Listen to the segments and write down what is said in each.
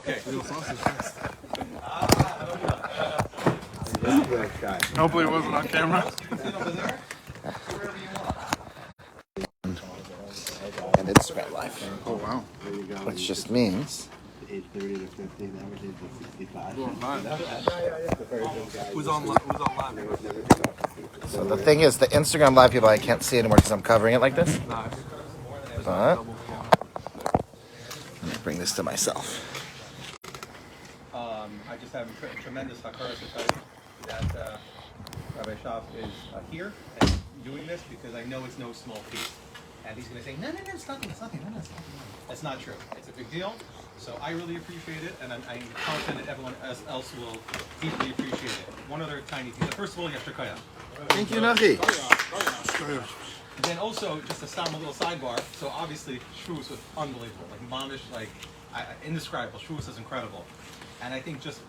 Okay. Hopefully it wasn't on camera. And Instagram Live. Oh wow. Which just means 8:30 to 50, now we're doing 65. Who's on live? so the thing is the Instagram Live people I can't see anymore because I'm covering it like this. But let me bring this to myself. I just have a tremendous hakaras to tell you that Rabbi Schaff is here and doing this because I know it's no small feat. And he's going to say, no, it's nothing, no, it's nothing. That's not true. It's a big deal. So I really appreciate it, and I'm confident that everyone else will deeply appreciate it. One other tiny thing. First of all, Yashar Kaya. Thank you, Nachi. Then also, just a little sidebar. So obviously, Shavuos was unbelievable, like mamish, like indescribable. Shavuos is incredible, and I think just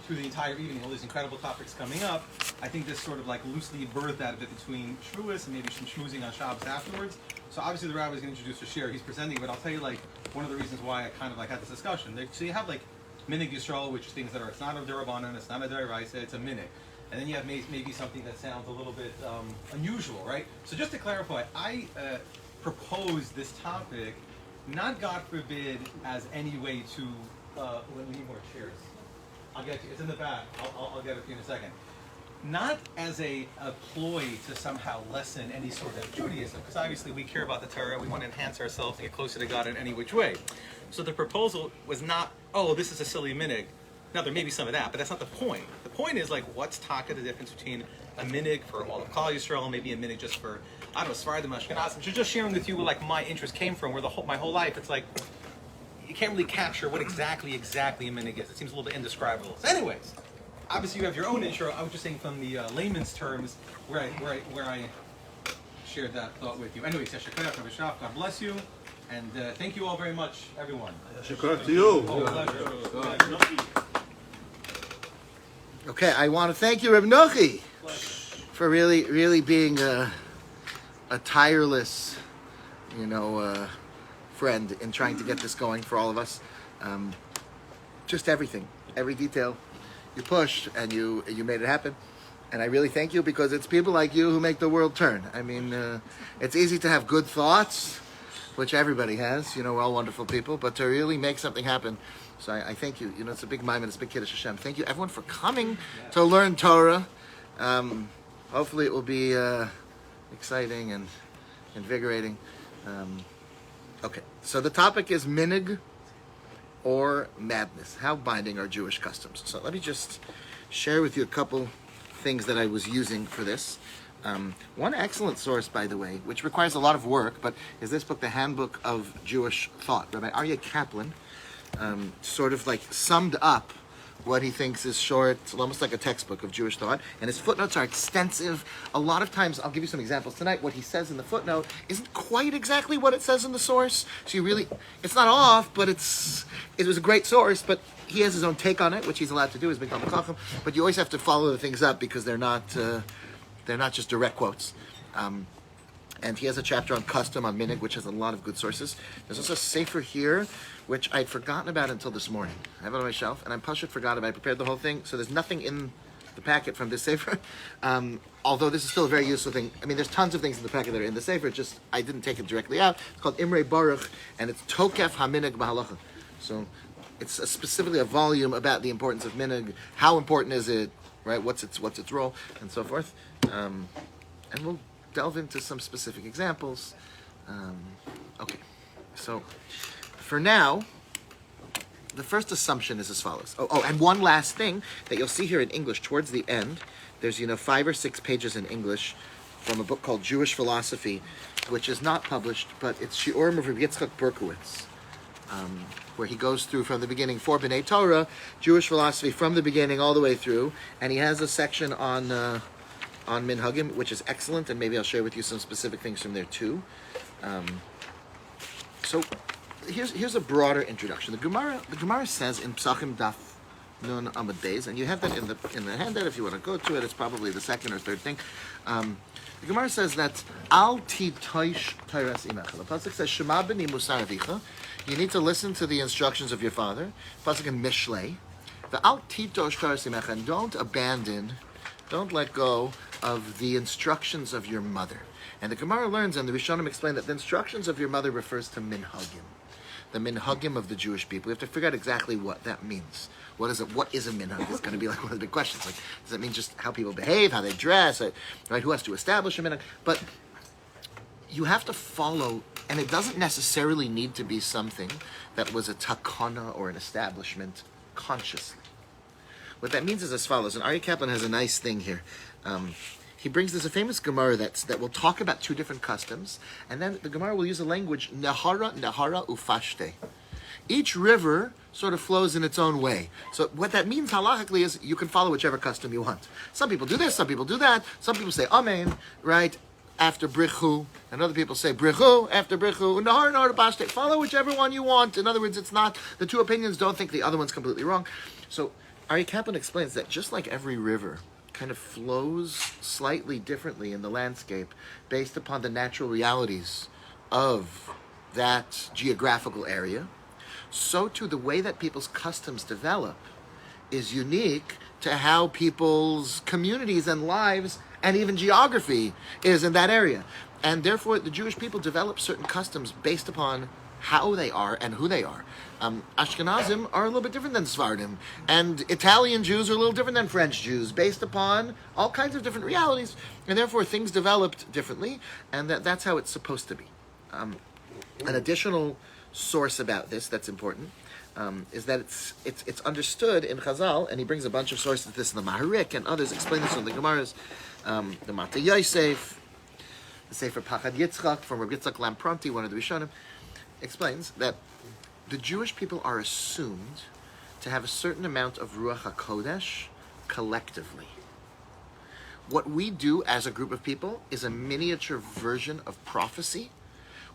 through the entire evening, all these incredible topics coming up, I think this sort of like loosely birthed out of it between Shavuos and maybe some schmoozing on Shabbos afterwards. So obviously, the rabbi is going to introduce a share. He's presenting, but I'll tell you like one of the reasons why I kind of like had this discussion. So you have like Minhag-Yisrael, which is things that are it's not a derabanan, it's not a deraisa, it's a minhag. And then you have maybe something that sounds a little bit unusual, right? So just to clarify, I proposed this topic, not God forbid, as any way to, we need more chairs. I'll get you, it's in the back, I'll get it for you in a second. Not as a ploy to somehow lessen any sort of Judaism, because obviously we care about the Torah, we want to enhance ourselves and get closer to God in any which way. So the proposal was not, oh, this is a silly minhag. Now, there may be some of that, but that's not the point. The point is, like, what's taka the difference between a minhag for all of Klal Yisrael, maybe a minhag just for, I don't know, Sephardim, Ashkenazim. Just sharing with you where, like, my interest came from, where my whole life, it's like, you can't really capture what exactly a minhag is. It seems a little bit indescribable. So anyways, obviously you have your own intro. I was just saying from the layman's terms, where I shared that thought with you. Anyways, Yashar Kaya, Rabbi Schaff, God bless you. And thank you all very much, everyone. Shukran to you. Pleasure. Okay, I want to thank you, Reb Nochi, for really being a tireless, friend in trying to get this going for all of us. Just everything, every detail, you pushed and you made it happen. And I really thank you because it's people like you who make the world turn. I mean, it's easy to have good thoughts, which everybody has. We're all wonderful people, but to really make something happen. So I thank you. It's a big mime and it's a big Kiddush Hashem. Thank you, everyone, for coming to learn Torah. Hopefully it will be exciting and invigorating. Okay, so the topic is Minhag-or-Madness. How binding are Jewish customs? So let me just share with you a couple things that I was using for this. One excellent source, by the way, which requires a lot of work, but is this book, The Handbook of Jewish Thought. Rabbi Aryeh Kaplan sort of like summed up what he thinks is short, almost like a textbook of Jewish thought, and his footnotes are extensive. A lot of times, I'll give you some examples tonight, what he says in the footnote isn't quite exactly what it says in the source, so it's not off, but it was a great source, but he has his own take on it, which he's allowed to do as Big Talmid Chacham, but you always have to follow the things up because they're not just direct quotes. And he has a chapter on custom, on minhag, which has a lot of good sources. There's also a sefer here, which I'd forgotten about until this morning. I have it on my shelf, and I'm forgot about it. I prepared the whole thing, so there's nothing in the packet from this sefer. Although this is still a very useful thing. I mean, there's tons of things in the packet that are in the sefer, just I didn't take it directly out. It's called Imrei Baruch, and it's Tokef HaMinhag B'Halacha. So it's specifically a volume about the importance of minhag. How important is it, right? What's its role, and so forth. And we'll delve into some specific examples. Okay, so for now, the first assumption is as follows. Oh, and one last thing that you'll see here in English towards the end, there's 5 or 6 pages in English from a book called Jewish Philosophy, which is not published, but it's Shiurim of Rabbi Yitzchak Berkowitz, where he goes through from the beginning for B'nai Torah, Jewish philosophy from the beginning all the way through, and he has a section on minhagim, which is excellent, and maybe I'll share with you some specific things from there too. So here's a broader introduction. The Gemara says in Psachim Daf Nun Amud Beis, and you have that in the handout if you want to go to it. It's probably the second or third thing. The Gemara says that Al titoish teiras imecha. The pasuk says Shema b'ni musar avicha. You need to listen to the instructions of your father. Pasuk in Mishlei. The Al titoish teiras imecha, and don't let go of the instructions of your mother. And the Gemara learns, and the Rishonim explain that the instructions of your mother refers to minhagim, the minhagim of the Jewish people. We have to figure out exactly what that means. What is it? What is a minhag? It's going to be like one of the big questions. Like, does it mean just how people behave, how they dress, right? Who has to establish a minhag? But you have to follow, and it doesn't necessarily need to be something that was a takana or an establishment consciously. What that means is as follows, and Ari Kaplan has a nice thing here. He brings this a famous Gemara that will talk about two different customs, and then the Gemara will use the language nehara ufashte. Each river sort of flows in its own way. So what that means halachically is you can follow whichever custom you want. Some people do this, some people do that. Some people say amen, right, after brichu, and other people say brichu after brichu. Nehara ufashte. Follow whichever one you want. In other words, it's not, the two opinions don't think the other one's completely wrong. So Ari Kaplan explains that just like every river kind of flows slightly differently in the landscape based upon the natural realities of that geographical area, so too the way that people's customs develop is unique to how people's communities and lives and even geography is in that area. And therefore the Jewish people develop certain customs based upon how they are and who they are. Ashkenazim are a little bit different than Sephardim, and Italian Jews are a little different than French Jews, based upon all kinds of different realities, and therefore things developed differently, and that's how it's supposed to be. An additional source about this that's important is that it's understood in Chazal, and he brings a bunch of sources to this in the Maharik, and others explain this in the Gemaras, the Mata Yosef, the Sefer Pachad Yitzchak from Rabbi Yitzchak Lampronti, one of the Rishonim, explains that the Jewish people are assumed to have a certain amount of Ruach HaKodesh collectively. What we do as a group of people is a miniature version of prophecy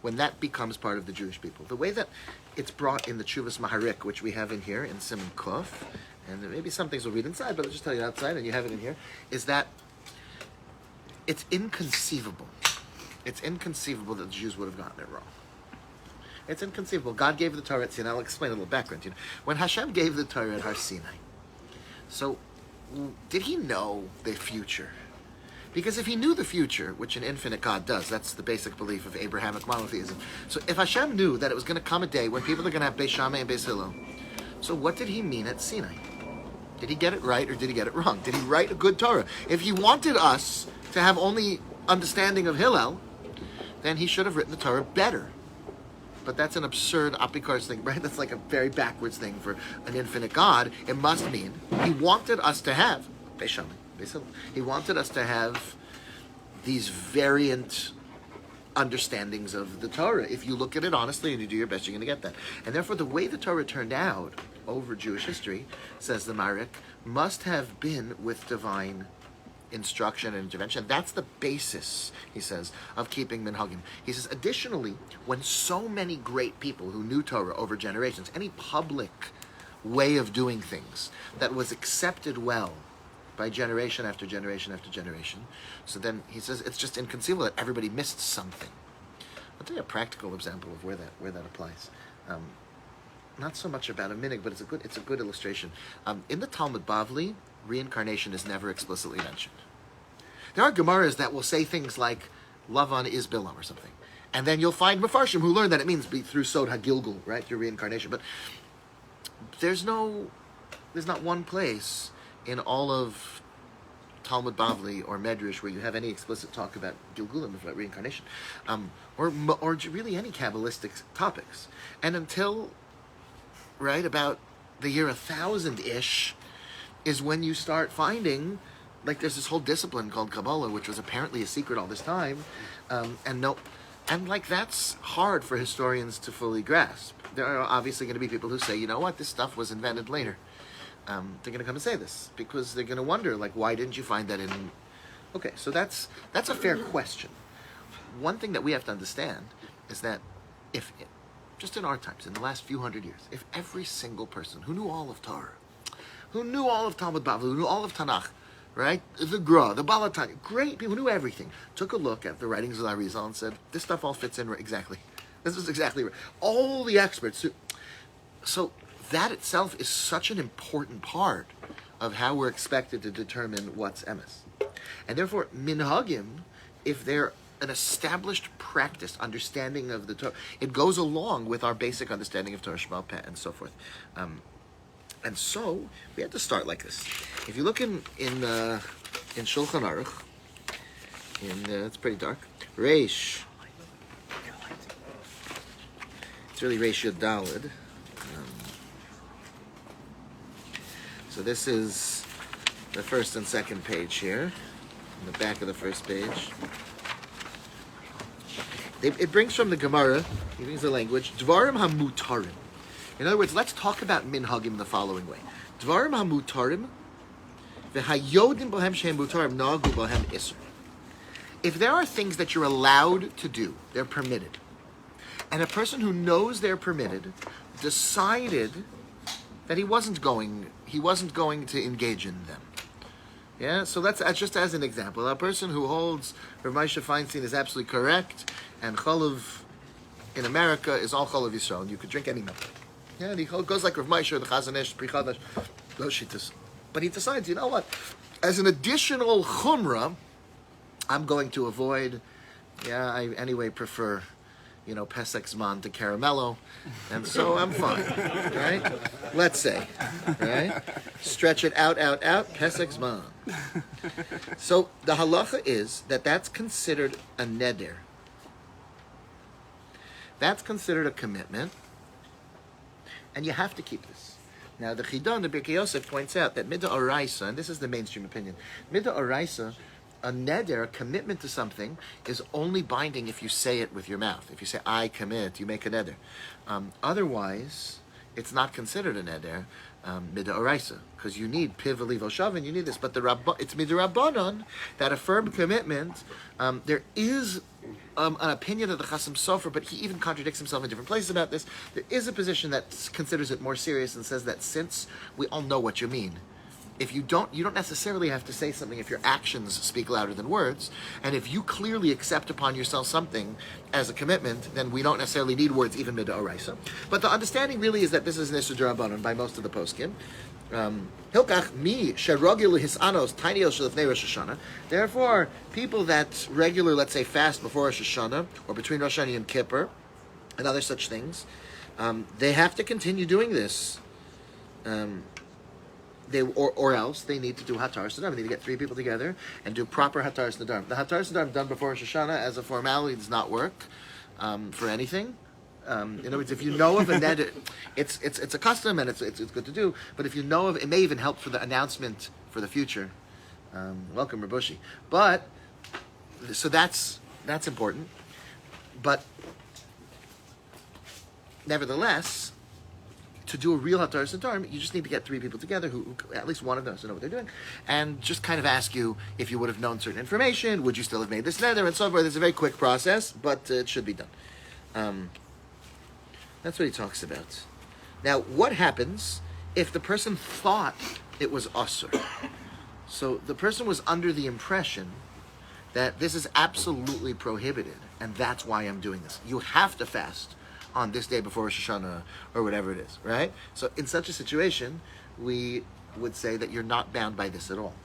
when that becomes part of the Jewish people. The way that it's brought in the Chuvas Maharik, which we have in here in Siman Kuf, and there may be some things we'll read inside, but I'll just tell you outside, and you have it in here, is that it's inconceivable. It's inconceivable that the Jews would have gotten it wrong. It's inconceivable. God gave the Torah at Sinai. I'll explain a little background. When Hashem gave the Torah at Har Sinai, so did he know the future? Because if he knew the future, which an infinite God does, that's the basic belief of Abrahamic monotheism. So if Hashem knew that it was going to come a day when people are going to have Beis Shammai and Beis Hillel, so what did he mean at Sinai? Did he get it right or did he get it wrong? Did he write a good Torah? If he wanted us to have only understanding of Hillel, then he should have written the Torah better. But that's an absurd apikars thing, right? That's like a very backwards thing for an infinite God. It must mean he wanted us to have Beis Shammai, Beis Hillel. He wanted us to have these variant understandings of the Torah. If you look at it honestly and you do your best, you're going to get that. And therefore, the way the Torah turned out over Jewish history, says the Marik, must have been with divine instruction and intervention. That's the basis, he says, of keeping minhagim. He says, additionally, when so many great people who knew Torah over generations, any public way of doing things that was accepted well by generation after generation after generation, so then he says it's just inconceivable that everybody missed something. I'll tell you a practical example of where that applies. Not so much about a minhag, but it's a good illustration. In the Talmud Bavli, reincarnation is never explicitly mentioned. There are Gemaras that will say things like Lavan is Bilam or something, and then you'll find Mefarshim who learn that it means through Sod HaGilgul, right, through reincarnation. But there's not one place in all of Talmud Bavli or Medrash where you have any explicit talk about Gilgulim, about reincarnation, or really any Kabbalistic topics. And until right about the year 1000-ish is when you start finding, like, there's this whole discipline called Kabbalah, which was apparently a secret all this time, and like that's hard for historians to fully grasp. There are obviously going to be people who say, you know what, this stuff was invented later. They're going to come and say this because they're going to wonder, like, why didn't you find that in? Okay, so that's a fair question. One thing that we have to understand is that if just in our times, in the last few hundred years, if every single person who knew all of Torah, who knew all of Talmud Bavli, who knew all of Tanakh, right? The Gra, the Balatani, great people who knew everything, took a look at the writings of Arizal and said, this stuff all fits in exactly. This is exactly right. All the experts. So that itself is such an important part of how we're expected to determine what's emes. And therefore, minhagim, if they're an established practice, understanding of the Torah, it goes along with our basic understanding of Torah Shema Peh and so forth. And so we had to start like this. If you look in Shulchan Aruch, it's pretty dark. Reish. It's really Reish Yud Daled. So this is the first and second page here, on the back of the first page. It brings from the Gemara, it brings the language, Dvarim HaMutarim. In other words, let's talk about minhagim the following way. Dvarim HaMutarim, v'hayodim bohem shehem mutarim nagu bohem isur. If there are things that you're allowed to do, they're permitted, and a person who knows they're permitted decided that he wasn't going to engage in them. Yeah, so that's just as an example. A person who holds Rav Moshe Feinstein is absolutely correct, and Cholav in America is all Cholav Yisrael, and you could drink any milk. Yeah, and he goes like Rav Moshe, the Chazon Ish, Pri Chadash, those shittas. But he decides, you know what? As an additional chumrah, I'm going to avoid. Yeah, I anyway prefer, Pesach Zman to Caramello, and so I'm fine, right? Let's say, right? Stretch it out, Pesach Zman. So the halacha is that that's considered a neder. That's considered a commitment, and you have to keep this. Now the Chidon, the Birkei Yosef, points out that Midah Oraisa, and this is the mainstream opinion, Midah Oraisa, a neder, a commitment to something, is only binding if you say it with your mouth. If you say, I commit, you make a neder. Otherwise, it's not considered a neder, midah oraisa, because you need piv v'liv oshavin, you need this. But it's midah rabbanon, that a firm commitment. There is an opinion of the Chasam Sofer, but he even contradicts himself in different places about this. There is a position that considers it more serious and says that since we all know what you mean, if you don't necessarily have to say something if your actions speak louder than words. And if you clearly accept upon yourself something as a commitment, then we don't necessarily need words, even midah oraisa. But the understanding really is that this is an issur d'Rabbanan by most of the poskim. Hilkach mi sherogil hisanos tiniel shelifnei Rosh Hashanah. Therefore, people that regular, let's say, fast before Rosh Hashanah or between Rosh Hashanah and Kippur and other such things, they have to continue doing this. Or else they need to do Hataras Nedarim. They need to get 3 people together and do proper Hataras Nedarim. The Hataras Nedarim done before Rosh Hashanah as a formality does not work for anything. In other words, if you know of a neder, it's a custom and it's good to do. But if you know of, it may even help for the announcement for the future. Welcome, Rabushi. But so that's important. But nevertheless, to do a real Hataras Nedarim, you just need to get 3 people together who at least one of them know what they're doing, and just kind of ask you if you would have known certain information, would you still have made this neder, and so forth. It's a very quick process, but it should be done. That's what he talks about. Now, what happens if the person thought it was asur? So the person was under the impression that this is absolutely prohibited, and that's why I'm doing this. You have to fast on this day before Rosh Hashanah, or whatever it is, right? So in such a situation, we would say that you're not bound by this at all.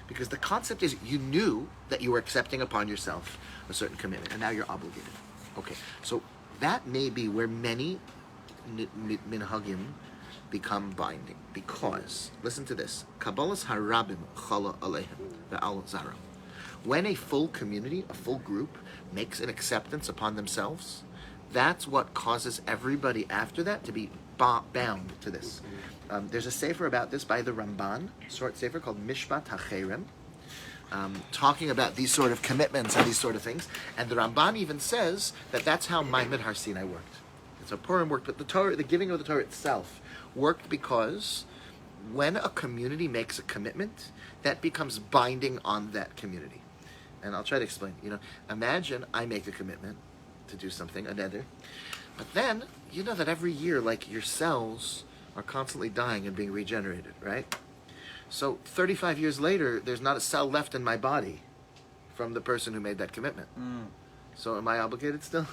Because the concept is you knew that you were accepting upon yourself a certain commitment, and now you're obligated. Okay, so that may be where many minhagim become binding. Because, listen to this, Kabbalas harabim chala alehem ve'al zara. When a full community, a full group, makes an acceptance upon themselves, that's what causes everybody after that to be bound to this. There's a sefer about this by the Ramban, short sefer called Mishpat HaCherem, talking about these sort of commitments and these sort of things. And the Ramban even says that that's how Maimon Har Sinai worked. And so Purim worked, but the Torah, the giving of the Torah itself worked because when a community makes a commitment, that becomes binding on that community. And I'll try to explain. Imagine I make a commitment to do something, a neder, but then you know that every year, like, your cells are constantly dying and being regenerated, right? So 35 years later, there's not a cell left in my body from the person who made that commitment. So am I obligated still?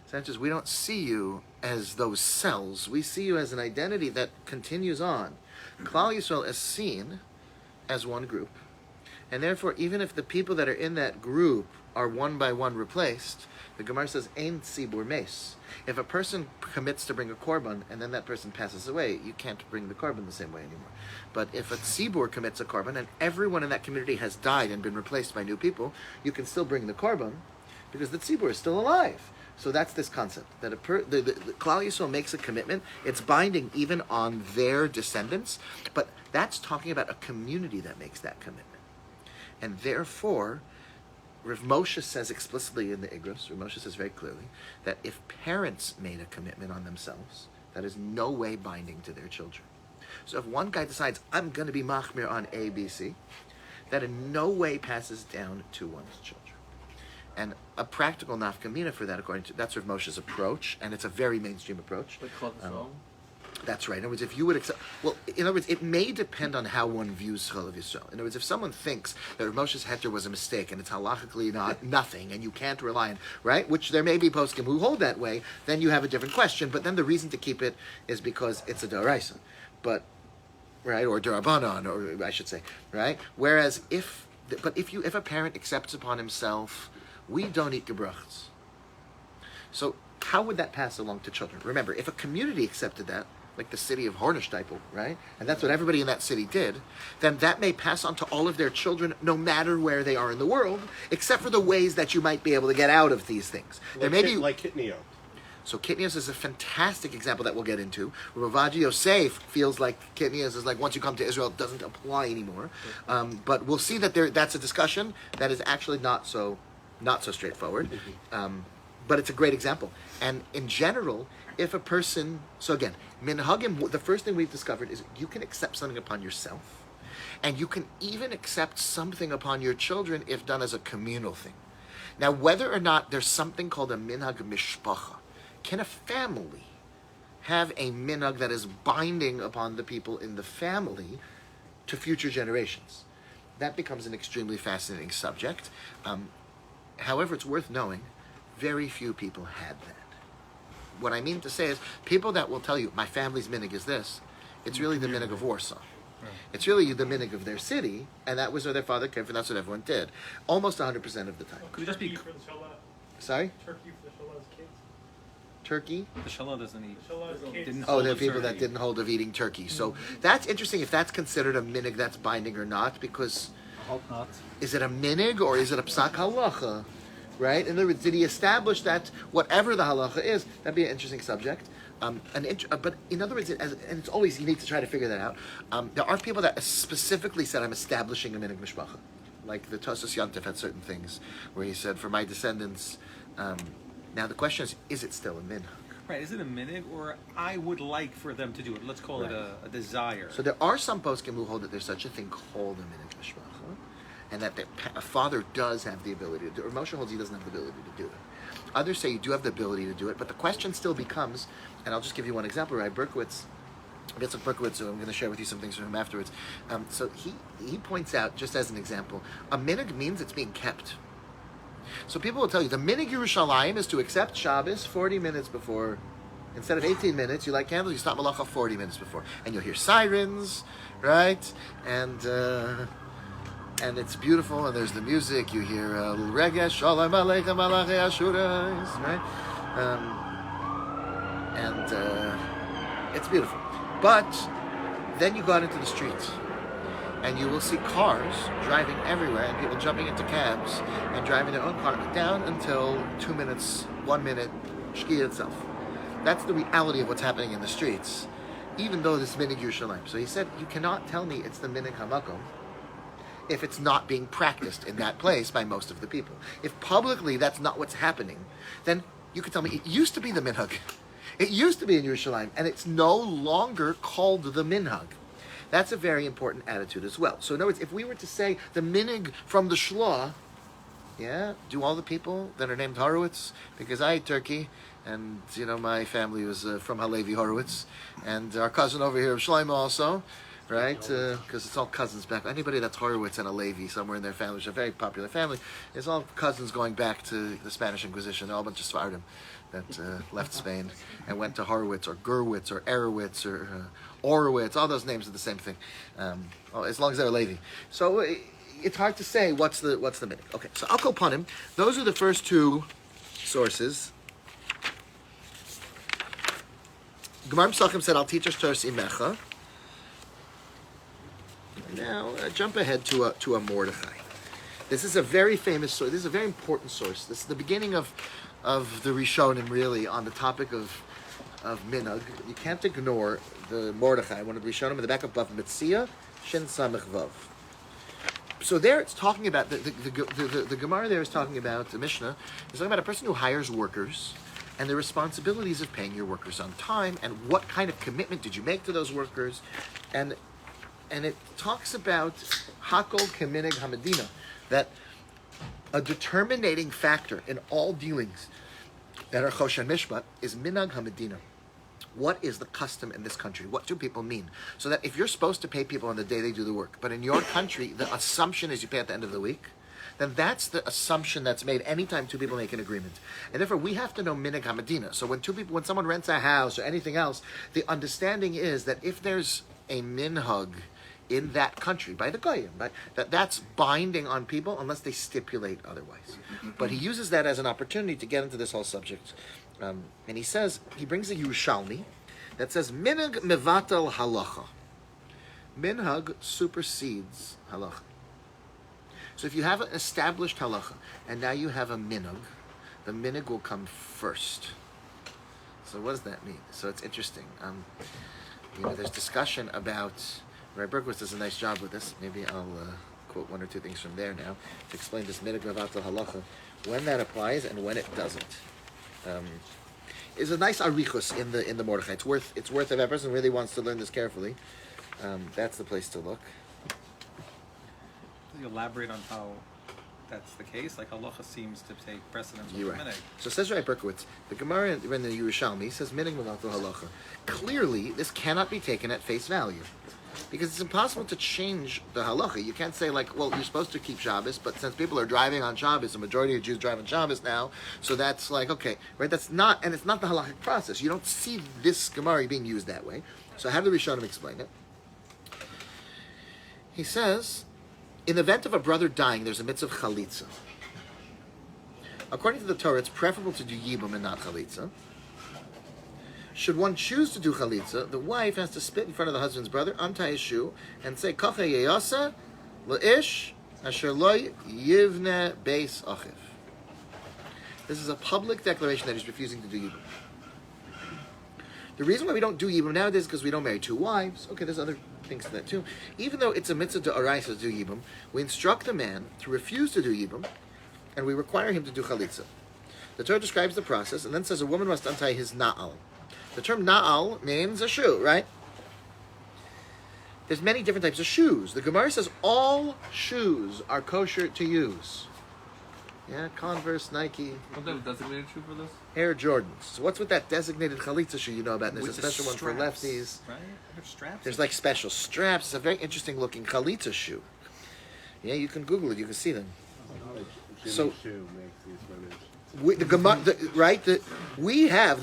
Sanchez, we don't see you as those cells. We see you as an identity that continues on. Klal Yisrael is seen as one group. And therefore, even if the people that are in that group are one by one replaced, the Gemara says, Ein tzibur meis. If a person commits to bring a korban and then that person passes away, you can't bring the korban the same way anymore. But if a tzibur commits a korban and everyone in that community has died and been replaced by new people, you can still bring the korban because the tzibur is still alive. So that's this concept, that the Klal Yisrael makes a commitment. It's binding even on their descendants, but that's talking about a community that makes that commitment. And therefore, Rav Moshe says explicitly in the Igros, Rav Moshe says very clearly, that if parents made a commitment on themselves, that is no way binding to their children. So if one guy decides, I'm going to be machmir on A, B, C, that in no way passes down to one's children. And a practical nafkamina for that, according to, that's Rav Moshe's approach, and it's a very mainstream approach. That's right. In other words, if you would accept, well, in other words, it may depend on how one views Chalav Yisrael. In other words, if someone thinks that Rav Moshe's heter was a mistake and it's halachically not nothing, and you can't rely on, right, which there may be poskim who hold that way, then you have a different question. But then the reason to keep it is because it's a daraisa, but right, or darabanan, or I should say, right. Whereas if a parent accepts upon himself, we don't eat gebrachas. So how would that pass along to children? Remember, if a community accepted that, like the city of Hornsteipel, right? And that's what everybody in that city did, then that may pass on to all of their children no matter where they are in the world, except for the ways that you might be able to get out of these things. There may be like Kitnio. So Kitnios is a fantastic example that we'll get into. Ravaji Yosef feels like Kitnios is like once you come to Israel, it doesn't apply anymore. But we'll see that that's a discussion that is actually not so straightforward. But it's a great example. And in general, if a person, so again, minhagim, the first thing we've discovered is you can accept something upon yourself, and you can even accept something upon your children if done as a communal thing. Now, whether or not there's something called a minhag mishpacha, can a family have a minhag that is binding upon the people in the family to future generations? That becomes an extremely fascinating subject. However, it's worth knowing, very few people had that. What I mean to say is, people that will tell you, my family's minhag is this, it's really the minhag of Warsaw. Right. It's really the minhag of their city, and that was where their father came from, that's what everyone did. Almost 100% of the time. Could it just be... Sorry? Turkey for the Shalah's kids. Turkey? The Shalah doesn't eat. There are people that didn't hold of eating turkey. So that's interesting if that's considered a minhag that's binding or not, because... I hope not. Is it a minhag or is it a psak halacha? Right? In other words, did he establish that whatever the halacha is? That'd be an interesting subject. But in other words, and it's always, you need to try to figure that out. There are people that specifically said, I'm establishing a minhag mishpacha. Like the Tosas Yantif had certain things where he said, for my descendants. Now the question is it still a minhag? Right, is it a minhag, or I would like for them to do it? Let's call it a desire. So there are some poskim who hold that there's such a thing called a minhag mishpacha, and that a father does have the ability to do it. Or Moshe holds he doesn't have the ability to do it. Others say you do have the ability to do it, but the question still becomes, and I'll just give you one example, right? Berkowitz, so I'm going to share with you some things from him afterwards. So he points out, just as an example, a minhag means it's being kept. So people will tell you, the minhag Yerushalayim is to accept Shabbos 40 minutes before. Instead of 18 minutes, you light candles, you start malacha 40 minutes before. And you'll hear sirens, right? And it's beautiful, and there's the music. You hear a little regesh, Shalom Aleichem Malachi Ashurais, right? It's beautiful. But then you go out into the streets, and you will see cars driving everywhere, and people jumping into cabs and driving their own car down until 2 minutes, 1 minute, shkia itself. That's the reality of what's happening in the streets, even though this minhag Yerushalayim. So he said, you cannot tell me it's the minhag hamakom if it's not being practiced in that place by most of the people. If publicly that's not what's happening, then you can tell me it used to be the minhag. It used to be in Yerushalayim, and it's no longer called the minhag. That's a very important attitude as well. So in other words, if we were to say the minhag from the shlah, do all the people that are named Horowitz, because I ate turkey, and my family was from Halevi Horowitz, and our cousin over here of Shlomo also, right? Because it's all cousins back. Anybody that's Horowitz and a Levi somewhere in their family, which is a very popular family, is all cousins going back to the Spanish Inquisition. They're all a bunch of Sephardim that left Spain and went to Horowitz or Gurwitz or Erowitz or Orowitz. All those names are the same thing, as long as they're Levi. So it's hard to say what's the minute. Okay, so Al Kol Panim, those are the first two sources. Gemara Pesachim said, "I'll teach us Toras Imecha." Now jump ahead to a Mordechai. This is a very famous source. This is a very important source. This is the beginning of the Rishonim, really, on the topic of minhag. You can't ignore the Mordechai, one of the Rishonim in the back of Bav Metzia, Shin Samech Vav. So there, it's talking about the Gemara. There is talking about the Mishnah. It's talking about a person who hires workers and the responsibilities of paying your workers on time, and what kind of commitment did you make to those workers, and it talks about Hakol Keminhag Hamadina, that a determinating factor in all dealings that are Choshen Mishpat is Minhag Hamadina. What is the custom in this country? What do people mean? So that if you're supposed to pay people on the day they do the work, but in your country the assumption is you pay at the end of the week, then that's the assumption that's made anytime two people make an agreement. And therefore we have to know Minhag Hamadina. So when someone rents a house or anything else, the understanding is that if there's a minhag in that country by the goyim, right, that's binding on people unless they stipulate otherwise. But he uses that as an opportunity to get into this whole subject. And he brings a Yerushalmi that says, Minhag mevatel halacha. Minhag supersedes halacha. So if you have an established halacha, and now you have a minhag, the minhag will come first. So what does that mean? So it's interesting. There's discussion about, Rabbi Berkowitz does a nice job with this. Maybe I'll quote one or two things from there now to explain this minhag mevatel halacha, when that applies and when it doesn't. Is a nice arichus in the Mordechai. It's worth if that person really wants to learn this carefully. That's the place to look. Can you elaborate on how that's the case? Like halacha seems to take precedence over Right. minhag. So says Rabbi Berkowitz, the Gemara in the Yerushalmi says minhag mevatel halacha. Clearly, this cannot be taken at face value, because it's impossible to change the halacha. You can't say like, well, you're supposed to keep Shabbos, but since people are driving on Shabbos, the majority of Jews drive on Shabbos now, so that's like, okay, right? That's not, and it's not the halachic process. You don't see this Gemara being used that way. So how do the Rishonim explain it? He says, in the event of a brother dying, there's a mitzvah of chalitza. According to the Torah, it's preferable to do yibum and not chalitza. Should one choose to do chalitza, the wife has to spit in front of the husband's brother, untie his shoe, and say, Kacha yeyasa la'ish asher loy yivne beis achiv. This is a public declaration that he's refusing to do yibum. The reason why we don't do yibum nowadays is because we don't marry two wives. Okay, there's other things to that too. Even though it's a mitzvah to oraisa to do yibum, we instruct the man to refuse to do yibum, and we require him to do chalitza. The Torah describes the process and then says a woman must untie his na'al. The term na'al means a shoe, right? There's many different types of shoes. The Gemara says all shoes are kosher to use. Yeah, Converse, Nike. Don't they have a designated shoe for this? Air Jordans. So what's with that designated chalitza shoe you know about? And there's With a special the one for straps, lefties. right? There's straps. There's like special straps. It's a very interesting looking chalitza shoe. Yeah, you can Google it. You can see them. So- Shoe makes these women. The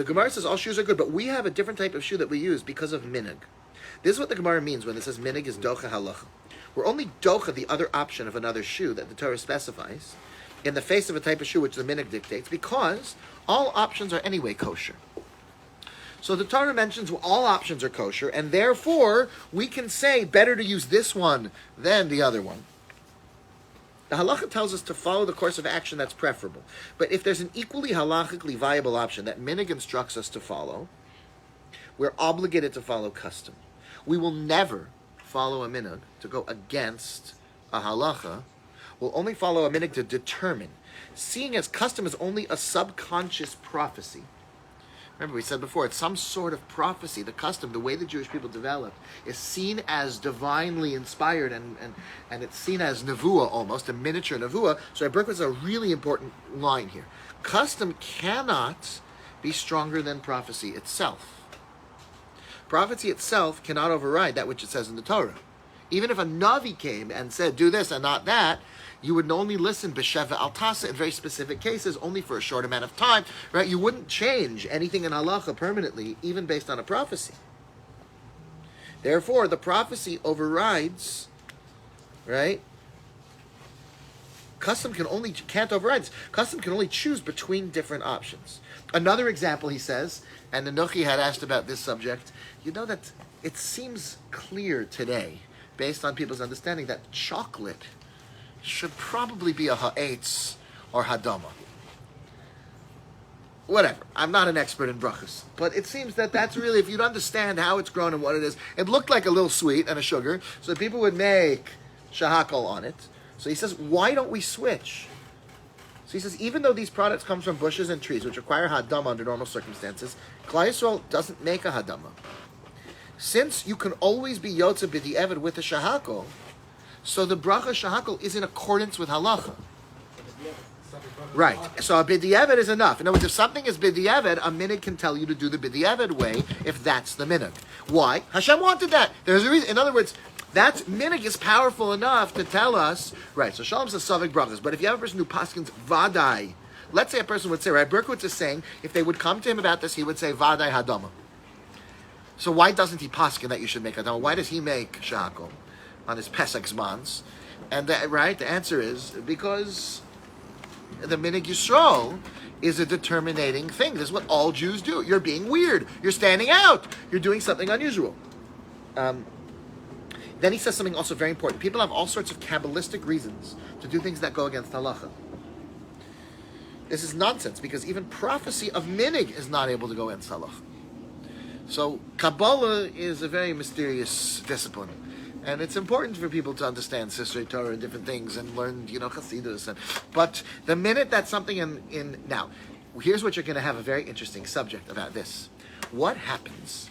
Gemara says all shoes are good, but we have a different type of shoe that we use because of minhag. This is what the Gemara means when it says minhag is docha halacha. We're only docha the other option of another shoe that the Torah specifies in the face of a type of shoe which the minhag dictates, because all options are anyway kosher. So the Torah mentions all options are kosher, and therefore we can say better to use this one than the other one. The halacha tells us to follow the course of action that's preferable. But if there's an equally halachically viable option that minhag instructs us to follow, we're obligated to follow custom. We will never follow a minhag to go against a halacha. We'll only follow a minhag to determine. Seeing as custom is only a subconscious prophecy. Remember, we said before, it's some sort of prophecy. The custom, the way the Jewish people developed, is seen as divinely inspired, and it's seen as nevuah almost, a miniature nevuah. So Berkowitz is a really important line here. Custom cannot be stronger than prophecy itself. prophecy itself cannot override that which it says in the Torah. Even if a Navi came and said, do this and not that, you would only listen b'sheva al tasa in very specific cases, only for a short amount of time, right? You wouldn't change anything in halacha permanently, even based on a prophecy. Therefore, the prophecy overrides, right? Custom can't override this. Custom can only choose between different options. Another example, he says, and Anochi had asked about this subject, you know that it seems clear today, based on people's understanding, that chocolate should probably be a ha'etz or hadama. Whatever. I'm not an expert in brachas, but it seems that that's really, if you'd understand how it's grown and what it is, it looked like a little sweet and a sugar, so people would make shahakal on it. So he says, why don't we switch? So he says, even though these products come from bushes and trees, which require hadama under normal circumstances, Klal Yisrael doesn't make a hadama. Since you can always be yotze b'di'evet with a shahakal, so the bracha shahakal is in accordance with halacha. Right. So a b'di'evet is enough. In other words, if something is b'di'evet, a minhag can tell you to do the b'di'evet way if that's the minhag. Why? Hashem wanted that. There's a reason. In other words, that minhag is powerful enough to tell us, right, so Shalom says Savik brachas, but if you have a person who paskins vadai, let's say a person would say, right, Berkowitz is saying, if they would come to him about this, he would say vadai hadama. So why doesn't he paskin that you should make hadama? Why does he make shahakol on his Pesach zmans? And the answer is because the minhag Yisrael is a determinating thing. This is what all Jews do. You're being weird. You're standing out. You're doing something unusual. Then he says something also very important. People have all sorts of Kabbalistic reasons to do things that go against halacha. This is nonsense because even prophecy of minhag is not able to go against halacha. So Kabbalah is a very mysterious discipline. And it's important for people to understand Sisrei Torah and different things and learn, Chassidus. But the minute that something in... Now, here's what you're going to have a very interesting subject about this. What happens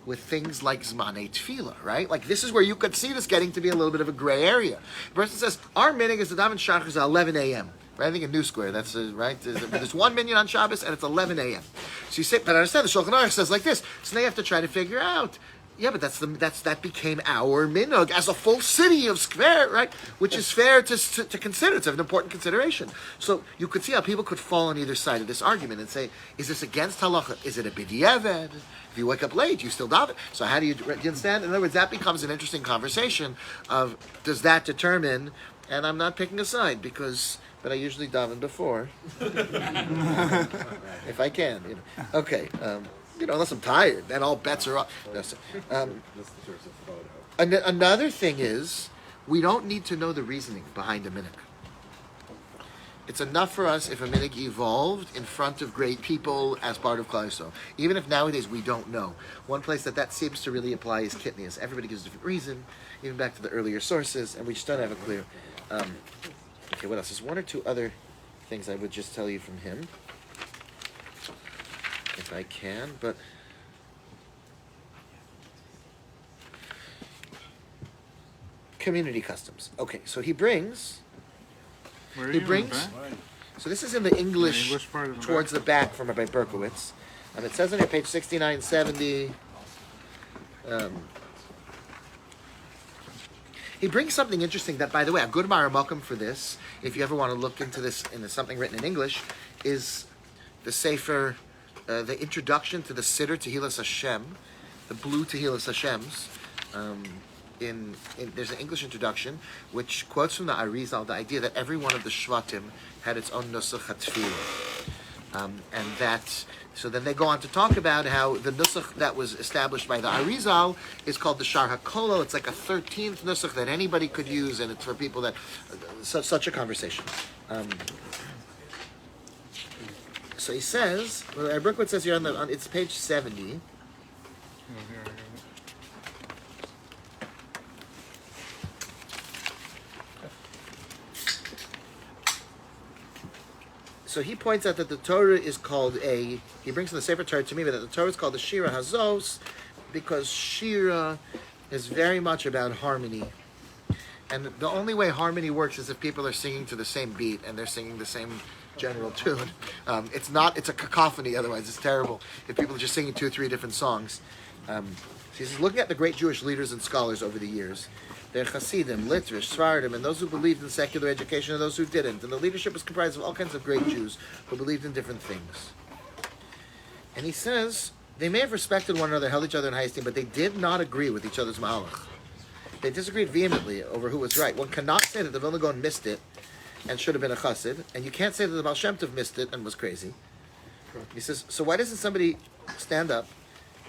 with things like Zmanei Tefillah, right? Like, this is where you could see this getting to be a little bit of a gray area. The person says, our minhag is the daven shachris at 11 a.m. Right? I think in New Square, that's right. There's one minyan on Shabbos, and it's 11 a.m. So you say, but I understand the Shulchan Aruch says like this. So now you have to try to figure out, yeah, but that became our minhag as a full city of square, right? Which is fair to consider. It's an important consideration. So you could see how people could fall on either side of this argument and say, is this against halacha? Is it a b'di'evet? If you wake up late, you still daven. So how do you understand? In other words, that becomes an interesting conversation of, does that determine, and I'm not picking a side but I usually daven before. If I can, Okay. Unless I'm tired, then all bets are off. Another thing is, we don't need to know the reasoning behind a minhag. It's enough for us if a minhag evolved in front of great people as part of Klal Yisrael. Even if nowadays we don't know. One place that seems to really apply is Kitnius. Everybody gives a different reason, even back to the earlier sources, and we just don't have a clear... Okay, what else? There's one or two other things I would just tell you from him, if I can, but community customs. Okay, so he brings. So this is in the English part of the towards the back from Rabbi Berkowitz, and it says on here, page 6970. He brings something interesting that, by the way, a good Malkum for this, if you ever want to look into this, in something written in English, is the Sefer, the introduction to the Siddur Tehillas Hashem, the blue Tehillas Hashems. There's an English introduction which quotes from the Arizal the idea that every one of the Shvatim had its own Nusach HaTefillah. And that, so then they go on to talk about how the Nusach that was established by the Arizal is called the Shar HaKolel. It's like a 13th Nusach that anybody could use, and it's for people that, such a conversation. So he says, Berkowitz says here on it's page 70. So he points out that the Torah is called he brings in the Sefer Torah to me, that the Torah is called the Shira Hazos because Shira is very much about harmony. And the only way harmony works is if people are singing to the same beat and they're singing the same general tune. It's a cacophony, otherwise it's terrible. If people are just singing 2 or 3 different songs. So She says, looking at the great Jewish leaders and scholars over the years, they're Hasidim, Litvish, Svardim, and those who believed in secular education and those who didn't. And the leadership was comprised of all kinds of great Jews who believed in different things. And he says, they may have respected one another, held each other in high esteem, but they did not agree with each other's mahalach. They disagreed vehemently over who was right. One cannot say that the Vilna Gaon missed it and should have been a chassid, and you can't say that the Baal Shem Tov missed it and was crazy. He says, so why doesn't somebody stand up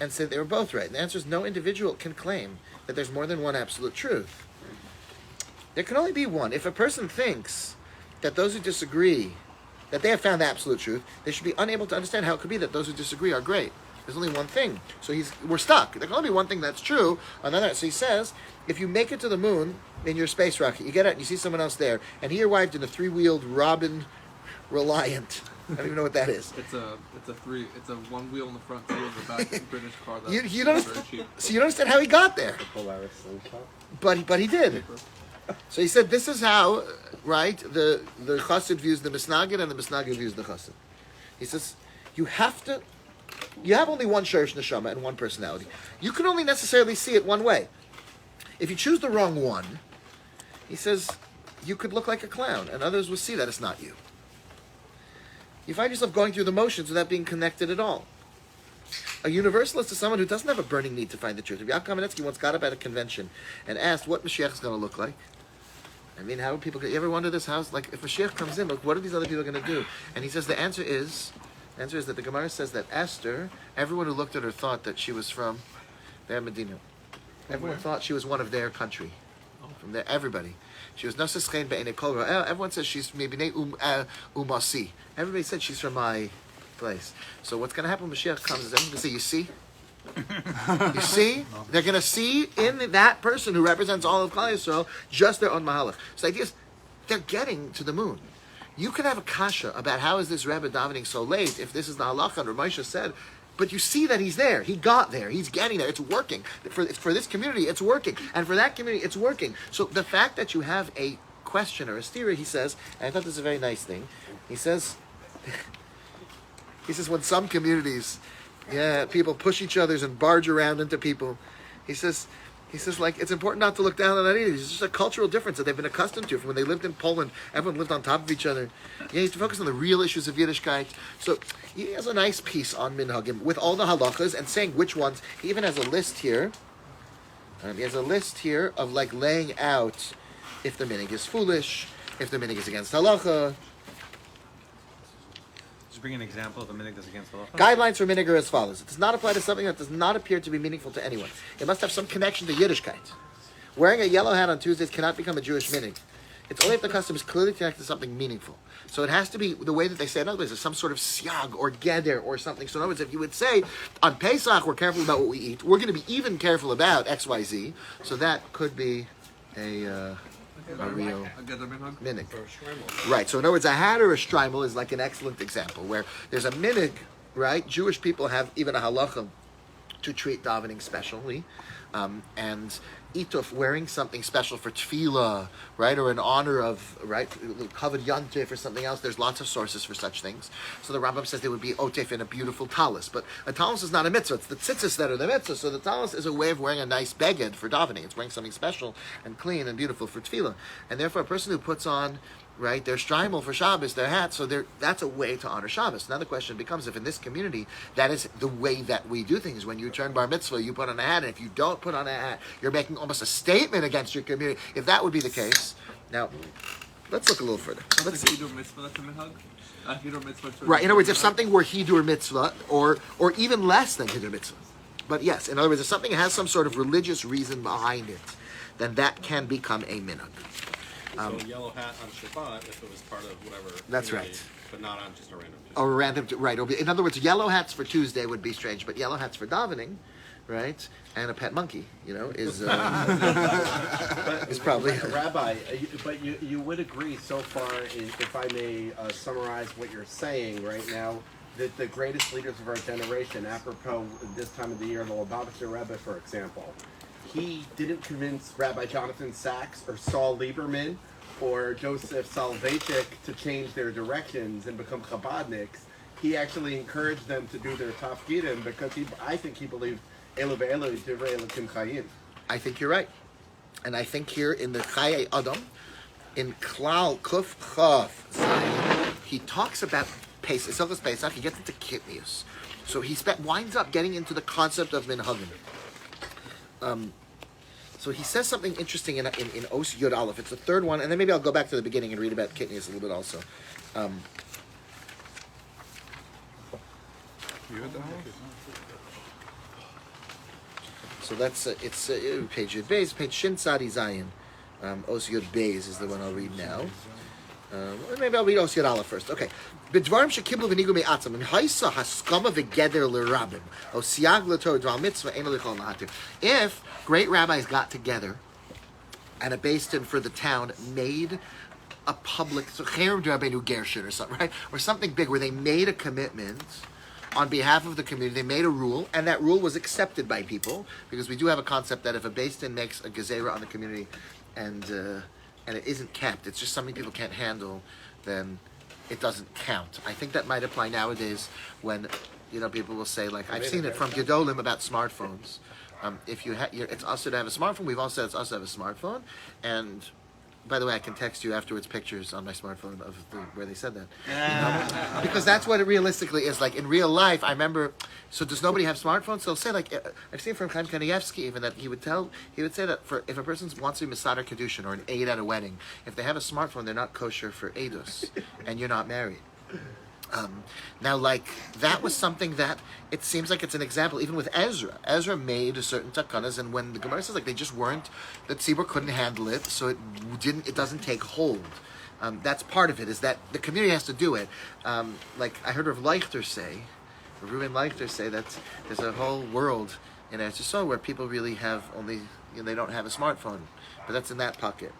and say they were both right? And the answer is no individual can claim that there's more than one absolute truth. There can only be one. If a person thinks that those who disagree, that they have found the absolute truth, they should be unable to understand how it could be that those who disagree are great. There's only one thing. So we're stuck. There can only be one thing that's true. So he says, if you make it to the moon in your space rocket, you get out and you see someone else there, and he arrived in a 3-wheeled Robin Reliant. I don't even know what that is. It's a one wheel in the front, two in the back, British car. That's You don't very cheap. So you don't understand how he got there. Polaris slingshot. But he did. So he said, this is how, right, the chassid views the misnagid and the misnagid views the chassid. He says, you have only one sherish neshama and one personality. You can only necessarily see it one way. If you choose the wrong one, he says, you could look like a clown, and others will see that it's not you. You find yourself going through the motions without being connected at all. A universalist is someone who doesn't have a burning need to find the truth. Yaakov Kamenetsky once got up at a convention and asked what Mashiach is going to look like. I mean, how are people? You ever wonder this? How's like if Mashiach comes in, look, what are these other people going to do? And he says the answer is that the Gemara says that Esther, everyone who looked at her thought that she was from their Medina. Everyone thought she was one of their country. From there, everybody. She was Nasaschein be'enei kol ra'el. Everyone says she's maybe umasi. Everybody said she's from my place. So what's going to happen when Mashiach comes is everyone's going to say, you see? You see? They're going to see in that person who represents all of Klal Yisrael just their own mahalach. So the idea is, they're getting to the moon. You can have a kasha about how is this Rebbe davening so late if this is the halacha and Ramosha said, but you see that he's there. He got there. He's getting there. It's working. For this community, it's working. And for that community, it's working. So the fact that you have a question or a stira, he says, and I thought this is a very nice thing, he says when some communities, people push each other and barge around into people, he says, like, it's important not to look down on that either. It's just a cultural difference that they've been accustomed to. From when they lived in Poland, everyone lived on top of each other. He has to focus on the real issues of Yiddishkeit. So he has a nice piece on Minhagim with all the halachas and saying which ones. He even has a list here. He has a list here of like laying out if the minhag is foolish, if the minhag is against halacha. Bring an example of a minhag that's against the law. Guidelines for minhag are as follows. It does not apply to something that does not appear to be meaningful to anyone. It must have some connection to Yiddishkeit. Wearing a yellow hat on Tuesdays cannot become a Jewish minhag. It's only if the custom is clearly connected to something meaningful. So it has to be the way that they say it. In other words, there's some sort of siag or geder or something. So in other words, if you would say, on Pesach, we're careful about what we eat, we're going to be even careful about X, Y, Z. So that could be a real minhag. Right, so in other words, a hat or a shtreimel is like an excellent example where there's a minhag, right? Jewish people have even a halacha to treat davening specially, and ituf, wearing something special for tefillah, right, or in honor of, right, covered yantif or something else. There's lots of sources for such things. So the Rambam says there would be otef in a beautiful talis, but a talis is not a mitzvah. It's the tzitzis that are the mitzvah. So the talis is a way of wearing a nice beged for davening. It's wearing something special and clean and beautiful for tefillah. And therefore, a person who puts on, right, their shtreimel for Shabbos, their hat, so that's a way to honor Shabbos. Now the question becomes, if in this community, that is the way that we do things. When you turn bar mitzvah, you put on a hat, and if you don't put on a hat, you're making almost a statement against your community. If that would be the case, now, let's look a little further. Let's see. Right, in other words, if something were hidur mitzvah, or even less than hidur mitzvah. But yes, in other words, if something has some sort of religious reason behind it, then that can become a minhag. So a yellow hat on Shabbat, if it was part of whatever. That's community, right. But not on just a random Tuesday. Or random, right. In other words, yellow hats for Tuesday would be strange, but yellow hats for davening, right, and a pet monkey, is probably... Rabbi, but you would agree so far, if I may summarize what you're saying right now, that the greatest leaders of our generation, apropos this time of the year, the Lubavitcher Rebbe, for example, he didn't convince Rabbi Jonathan Sachs or Saul Lieberman or Joseph Soloveitchik to change their directions and become Chabadniks. He actually encouraged them to do their tafkidim because I think he believed Elu ve'elu divrei Elokim chayim. I think you're right. And I think here in the Chaye Adam, in Klal Kuf Chav Zayin, he talks about Pesach, Silchus Pesach, he gets into Kitnius. So he winds up getting into the concept of Minhagim. So he says something interesting in Os Yud Aleph. It's the third one, and then maybe I'll go back to the beginning and read about Kitnius a little bit also. So that's it's page Yud Beis, page Shin Tzadi Zayin. Os Yud Beis is the one I'll read now. Maybe I'll read Os Yud Aleph first. Okay. B'dvarim shekiblu v'nigu me'atzam and haisa haskama v'geder l'rabim o siag l'tor dval mitzvah ein l'chol nahatir. If great rabbis got together and a beis din for the town made a public so cherem d'Rabbeinu Gershon or something, right, or something big where they made a commitment on behalf of the community, they made a rule, and that rule was accepted by people, because we do have a concept that if a beis din makes a gezerah on the community and it isn't kept, it's just something people can't handle, then it doesn't count. I think that might apply nowadays when, people will say, like, I've seen it from Gedolim about smartphones. If it's also to have a smartphone. We've all said it's also to have a smartphone. And by the way, I can text you afterwards pictures on my smartphone of where they said that. Because that's what it realistically is. Like in real life, I remember. So does nobody have smartphones? They'll say, like, I've seen from Chaim Kanievsky even that he would say that if a person wants to be Masadar Kedushin or an aid at a wedding, if they have a smartphone, they're not kosher for Eidos, and you're not married. Now, like, that was something that it seems like it's an example, even with Ezra. Ezra made a certain takanas, and when the Gemara says, like, they just weren't, the tzibur couldn't handle it, so it doesn't take hold. That's part of it, is that the community has to do it. Like, I heard Reuven Leichter say that there's a whole world in Eretz Yisrael where people really have only, they don't have a smartphone, but that's in that pocket.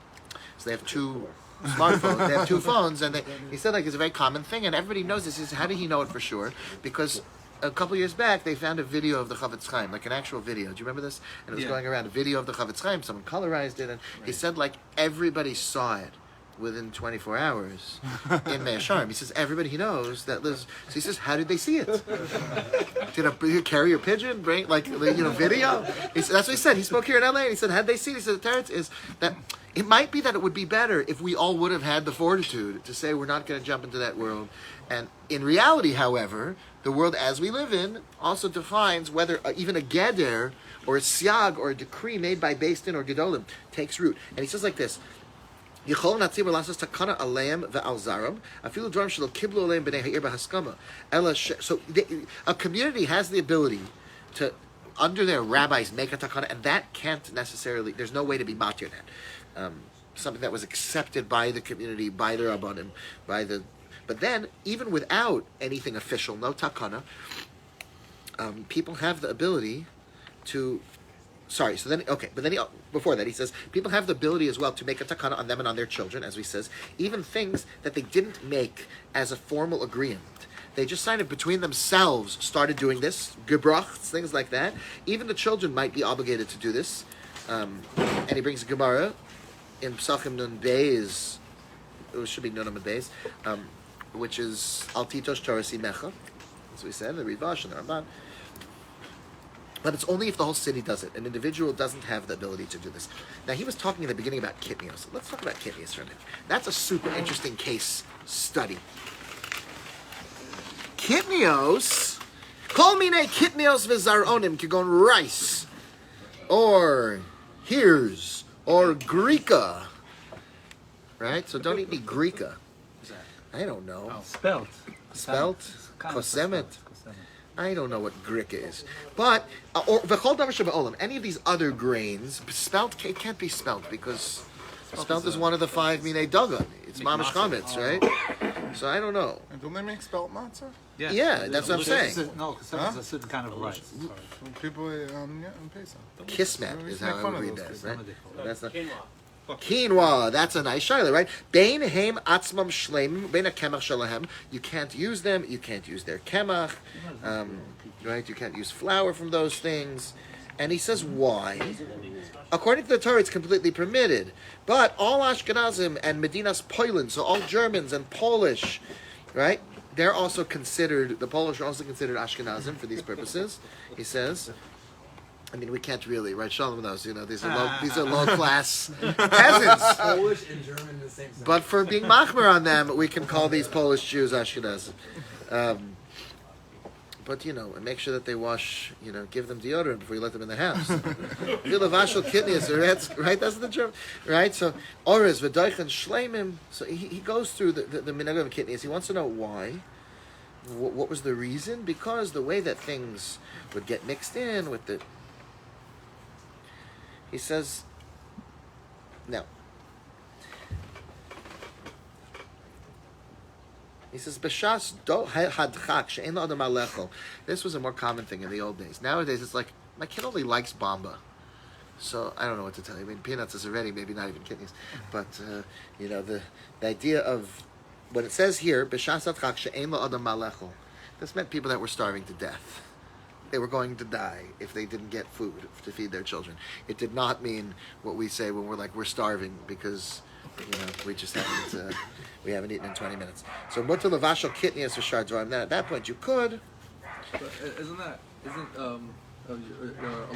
So they have two smartphones. They have two phones, and he said, like, it's a very common thing, and everybody knows this. He says, how did he know it for sure? Because a couple of years back, they found a video of the Chavetz Chaim, like an actual video. Do you remember this? And it was going around, a video of the Chavetz Chaim. Someone colorized it, and he said, like, everybody saw it within 24 hours in Mea Sharm. He says, everybody he knows that lives. So he says, how did they see it? Did a carrier pigeon bring, like, video? That's what he said. He spoke here in LA, and he said, how did they see it? He said, the teretz is that it might be that it would be better if we all would have had the fortitude to say we're not going to jump into that world. And in reality, however, the world as we live in also defines whether even a geder or a siag or a decree made by beis din or gedolim takes root. And he says like this, so a community has the ability to, under their rabbis, make a takana, and that can't necessarily, there's no way to be matir that. Something that was accepted by the community, by the rabbanim, but then, even without anything official, no takana, people have the ability to, before that he says, people have the ability as well to make a takana on them and on their children, as he says, even things that they didn't make as a formal agreement. They just signed it between themselves, started doing this, gebrachs, things like that. Even the children might be obligated to do this. And he brings a Gemara in Psachim Nun Beis, it should be Nun Amud Beis, which is Al Titosh Torah Simecha, as we said, the Rivash and the Ramban. But it's only if the whole city does it. An individual doesn't have the ability to do this. Now, he was talking in the beginning about Kitnios. Let's talk about Kitnios for a minute. That's a super interesting case study. Kitnios, kol minei kitnios v'zaronim, kigon rice, or here's, or Greeka, right? So don't eat any Greeka. I don't know. Spelt. Kosemet. I don't know what Greek is. But, or v'chol davar sheba'olam, any of these other grains, spelt, it can't be spelt, because spelt is one of the 5 minei dagan. It's mamash chametz, right? So I don't know. And don't they make spelt matzah? Yeah, that's what I'm saying. No, because it's a certain kind of rice. People, on Pesach. Kismet is how I would read that, those right? That's not... Quinoa. Quinoa, that's a nice shaila, right? Bein heim atzmam shleim, bein a kemach shalahem. You can't use them, you can't use their kemach, right? You can't use flour from those things. And he says, why? According to the Torah, it's completely permitted. But all Ashkenazim and Medinas Poland, so all Germans and Polish, right? They're also considered, the Polish are also considered Ashkenazim for these purposes, he says. I mean, we can't really, right? Shalom knows, these are low class peasants. Polish and German in the same sentence. But for being machmer on them, we can call these Polish Jews Ashkenazim. But and make sure that they wash. Give them deodorant before you let them in the house. Vilavashal kidneys, right? That's the German, right? So Orez v'doichen shleimim. So he goes through the minhagim kidneys. He wants to know why. What was the reason? Because the way that things would get mixed in with the. He says, now. He says, "B'shas do hadchak she'en adam alechol." This was a more common thing in the old days. Nowadays, it's like my kid only likes bamba, so I don't know what to tell you. I mean, peanuts is already maybe not even kidneys, but the idea of what it says here, "B'shas hadchak she'en adam alechol." This meant people that were starving to death. They were going to die if they didn't get food to feed their children. It did not mean what we say when we're starving because we just haven't eaten in 20 minutes. So mutter levashal kitnias or shardzorim. Then at that point you could. But isn't a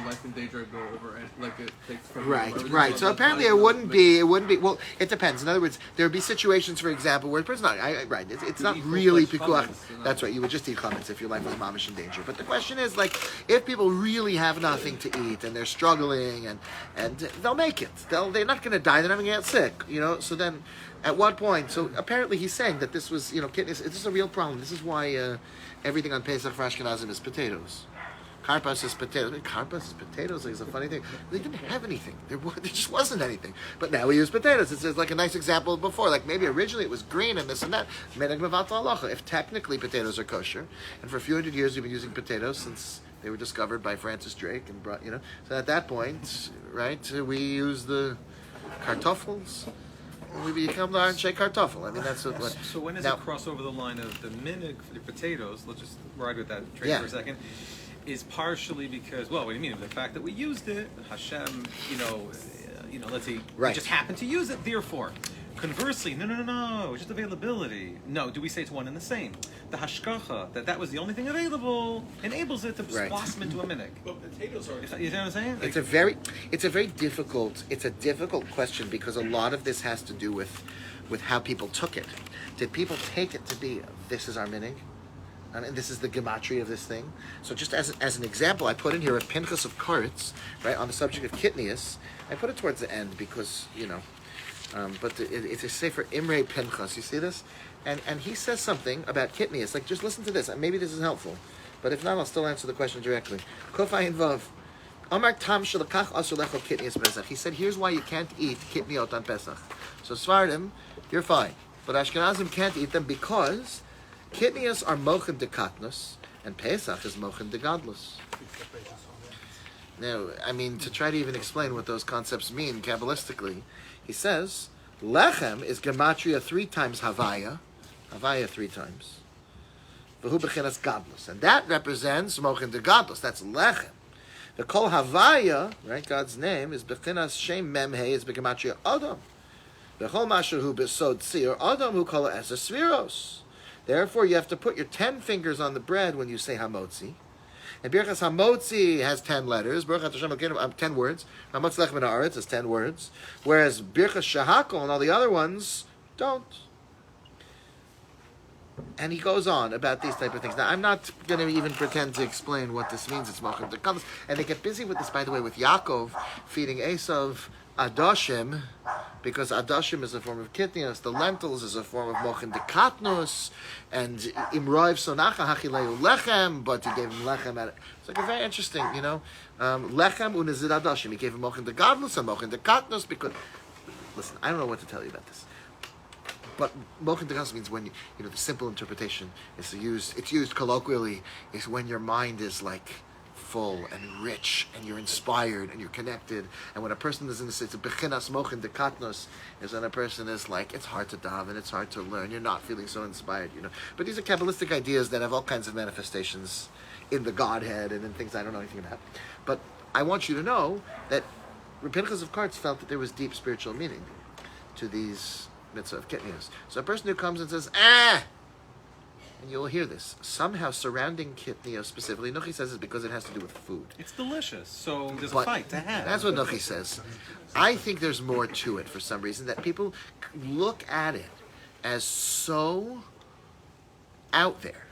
life and danger go over and like it takes from Right. So apparently it wouldn't be. Well, it depends. In other words, there would be situations, for example, where the person right. It's not really pikuach. That's right. You would just eat chametz if your life was mamish in danger. But the question is, like, if people really have nothing to eat and they're struggling and they'll make it. They're not going to die. They're not going to get sick. So then, at what point? So apparently he's saying that this was kidneys. This is a real problem. This is why everything on Pesach for Ashkenazim is potatoes. Karpas is potatoes. Karpas is potatoes is a funny thing. They didn't have anything. There just wasn't anything. But now we use potatoes. It's like a nice example of before. Like maybe originally it was green and this and that. If technically potatoes are kosher, and for a few hundred years we've been using potatoes since they were discovered by Francis Drake and brought, So at that point, right, we use the kartoffels. We become the Anshe kartoffel. I mean, that's what. So when does it cross over the line of the minhag for the potatoes? Let's just ride with that train for a second. Is partially because, what do you mean? The fact that we used it, Hashem, let's see, we just happened to use it, therefore. Conversely, no, it's just availability. No, do we say it's one and the same? The hashkacha, that was the only thing available, enables it to blossom into a minhag. But potatoes are... You know what I'm saying? It's a very difficult question because a lot of this has to do with how people took it. Did people take it to be, this is our minhag? And this is the gematria of this thing. So just as an example, I put in here a Pinchas of Karetz, right, on the subject of kitnius. I put it towards the end because, but it's a sefer Imre Pinchas. You see this? And he says something about kitnius. Like, just listen to this. Maybe this is helpful. But if not, I'll still answer the question directly. Kofayin Vav. Amar Tam Shalakach Asulecho Kitnius Pesach. He said, here's why you can't eat kitniot on Pesach. So Svardim, you're fine. But Ashkenazim can't eat them because kitnias are mochen de katnus, and Pesach is mochen de gadlus. Now, I mean, to try to even explain what those concepts mean Kabbalistically, he says, lechem is gematria 3 times Havaya 3 times. V'hu b'chinas gadlus. And that represents mochen de gadlus. That's lechem. The kol Havaya, right, God's name, is b'chinas shem memhe, is b'gematria Adam. V'chol masher hu b'sod tzir, Adam hu kol es sviros. Therefore, you have to put your 10 fingers on the bread when you say Hamotzi. And Birchas Hamotzi has 10 letters. Birchas Hashem 10 words. Hamotzi Lechem Haaretz has 10 words. Whereas Birchas Shahakol and all the other ones don't. And he goes on about these type of things. Now, I'm not going to even pretend to explain what this means. It's Malchim Tekadus. And they get busy with this, by the way, with Yaakov feeding Esav Adashim, because Adashim is a form of kitnias, the lentils is a form of mochin de katnus, and imroiv sonacha hachileu lechem, but he gave him lechem at it. It's like a very interesting, lechem unizid Adashim. He gave him mochin de gadlus and mochin de katnus because, listen, I don't know what to tell you about this. But mochin de gadlus means when the simple interpretation is used. It's used colloquially. Is when your mind is like full and rich, and you're inspired and you're connected. And when a person is in this, it's a bechinas mochin de katnos, is when a person is like, it's hard to daven, it's hard to learn, you're not feeling so inspired, But these are Kabbalistic ideas that have all kinds of manifestations in the Godhead and in things I don't know anything about. But I want you to know that Pinchas of Karetz felt that there was deep spiritual meaning to these mitzvah of kitnios. So a person who comes and says, and you'll hear this, somehow surrounding kitniyos specifically, Nuchi says it's because it has to do with food. It's delicious, so there's a But fight to have. that's what Nuchi says. I think there's more to it for some reason, that people look at it as so out there.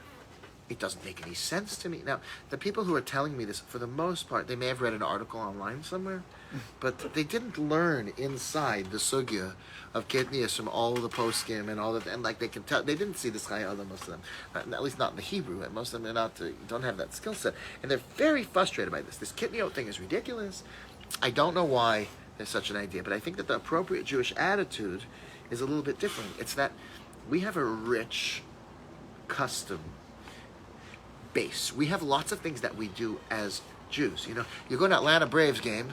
It doesn't make any sense to me. Now, the people who are telling me this, for the most part, they may have read an article online somewhere, but they didn't learn inside the sugya of kitniyos from all the poskim and all that, and like they can tell, they didn't see the chayah, most of them, at least not in the Hebrew, and most of them are not, don't have that skill set, and they're very frustrated by this. This kitniyot thing is ridiculous. I don't know why there's such an idea, but I think that the appropriate Jewish attitude is a little bit different. It's that we have a rich custom base. We have lots of things that we do as Jews. You know, you go to Atlanta Braves game,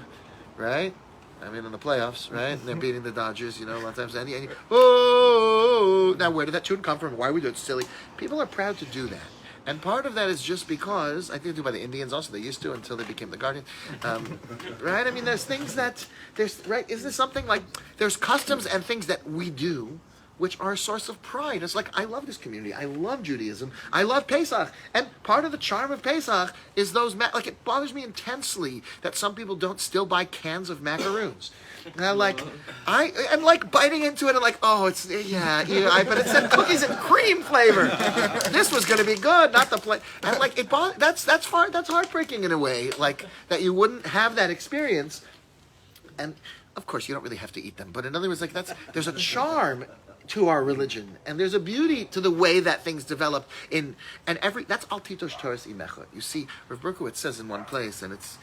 right? I mean, in the playoffs, right? And they're beating the Dodgers, you know, a lot of times. And oh, now where did that tune come from? Why are we doing it? It's silly? People are proud to do that. And part of that is just because, I think they do by the Indians also, they used to until they became the Guardian. Right? I mean, there's things that, right? Is this something like, there's customs and things that we do which are a source of pride. It's like, I love this community. I love Judaism. I love Pesach. And part of the charm of Pesach is those, like, it bothers me intensely that some people don't still buy cans of macaroons. And I'm like, I'm like biting into it and like, oh, it's, but it said cookies and cream flavor. This was going to be good, not the and like, that's heartbreaking in a way, like, that you wouldn't have that experience. And, of course, you don't really have to eat them. But in other words, like, there's a charm to our religion, and there's a beauty to the way that things develop that's al titosh Torahs imecha. You see, Rav Berkowitz says in one place, and it's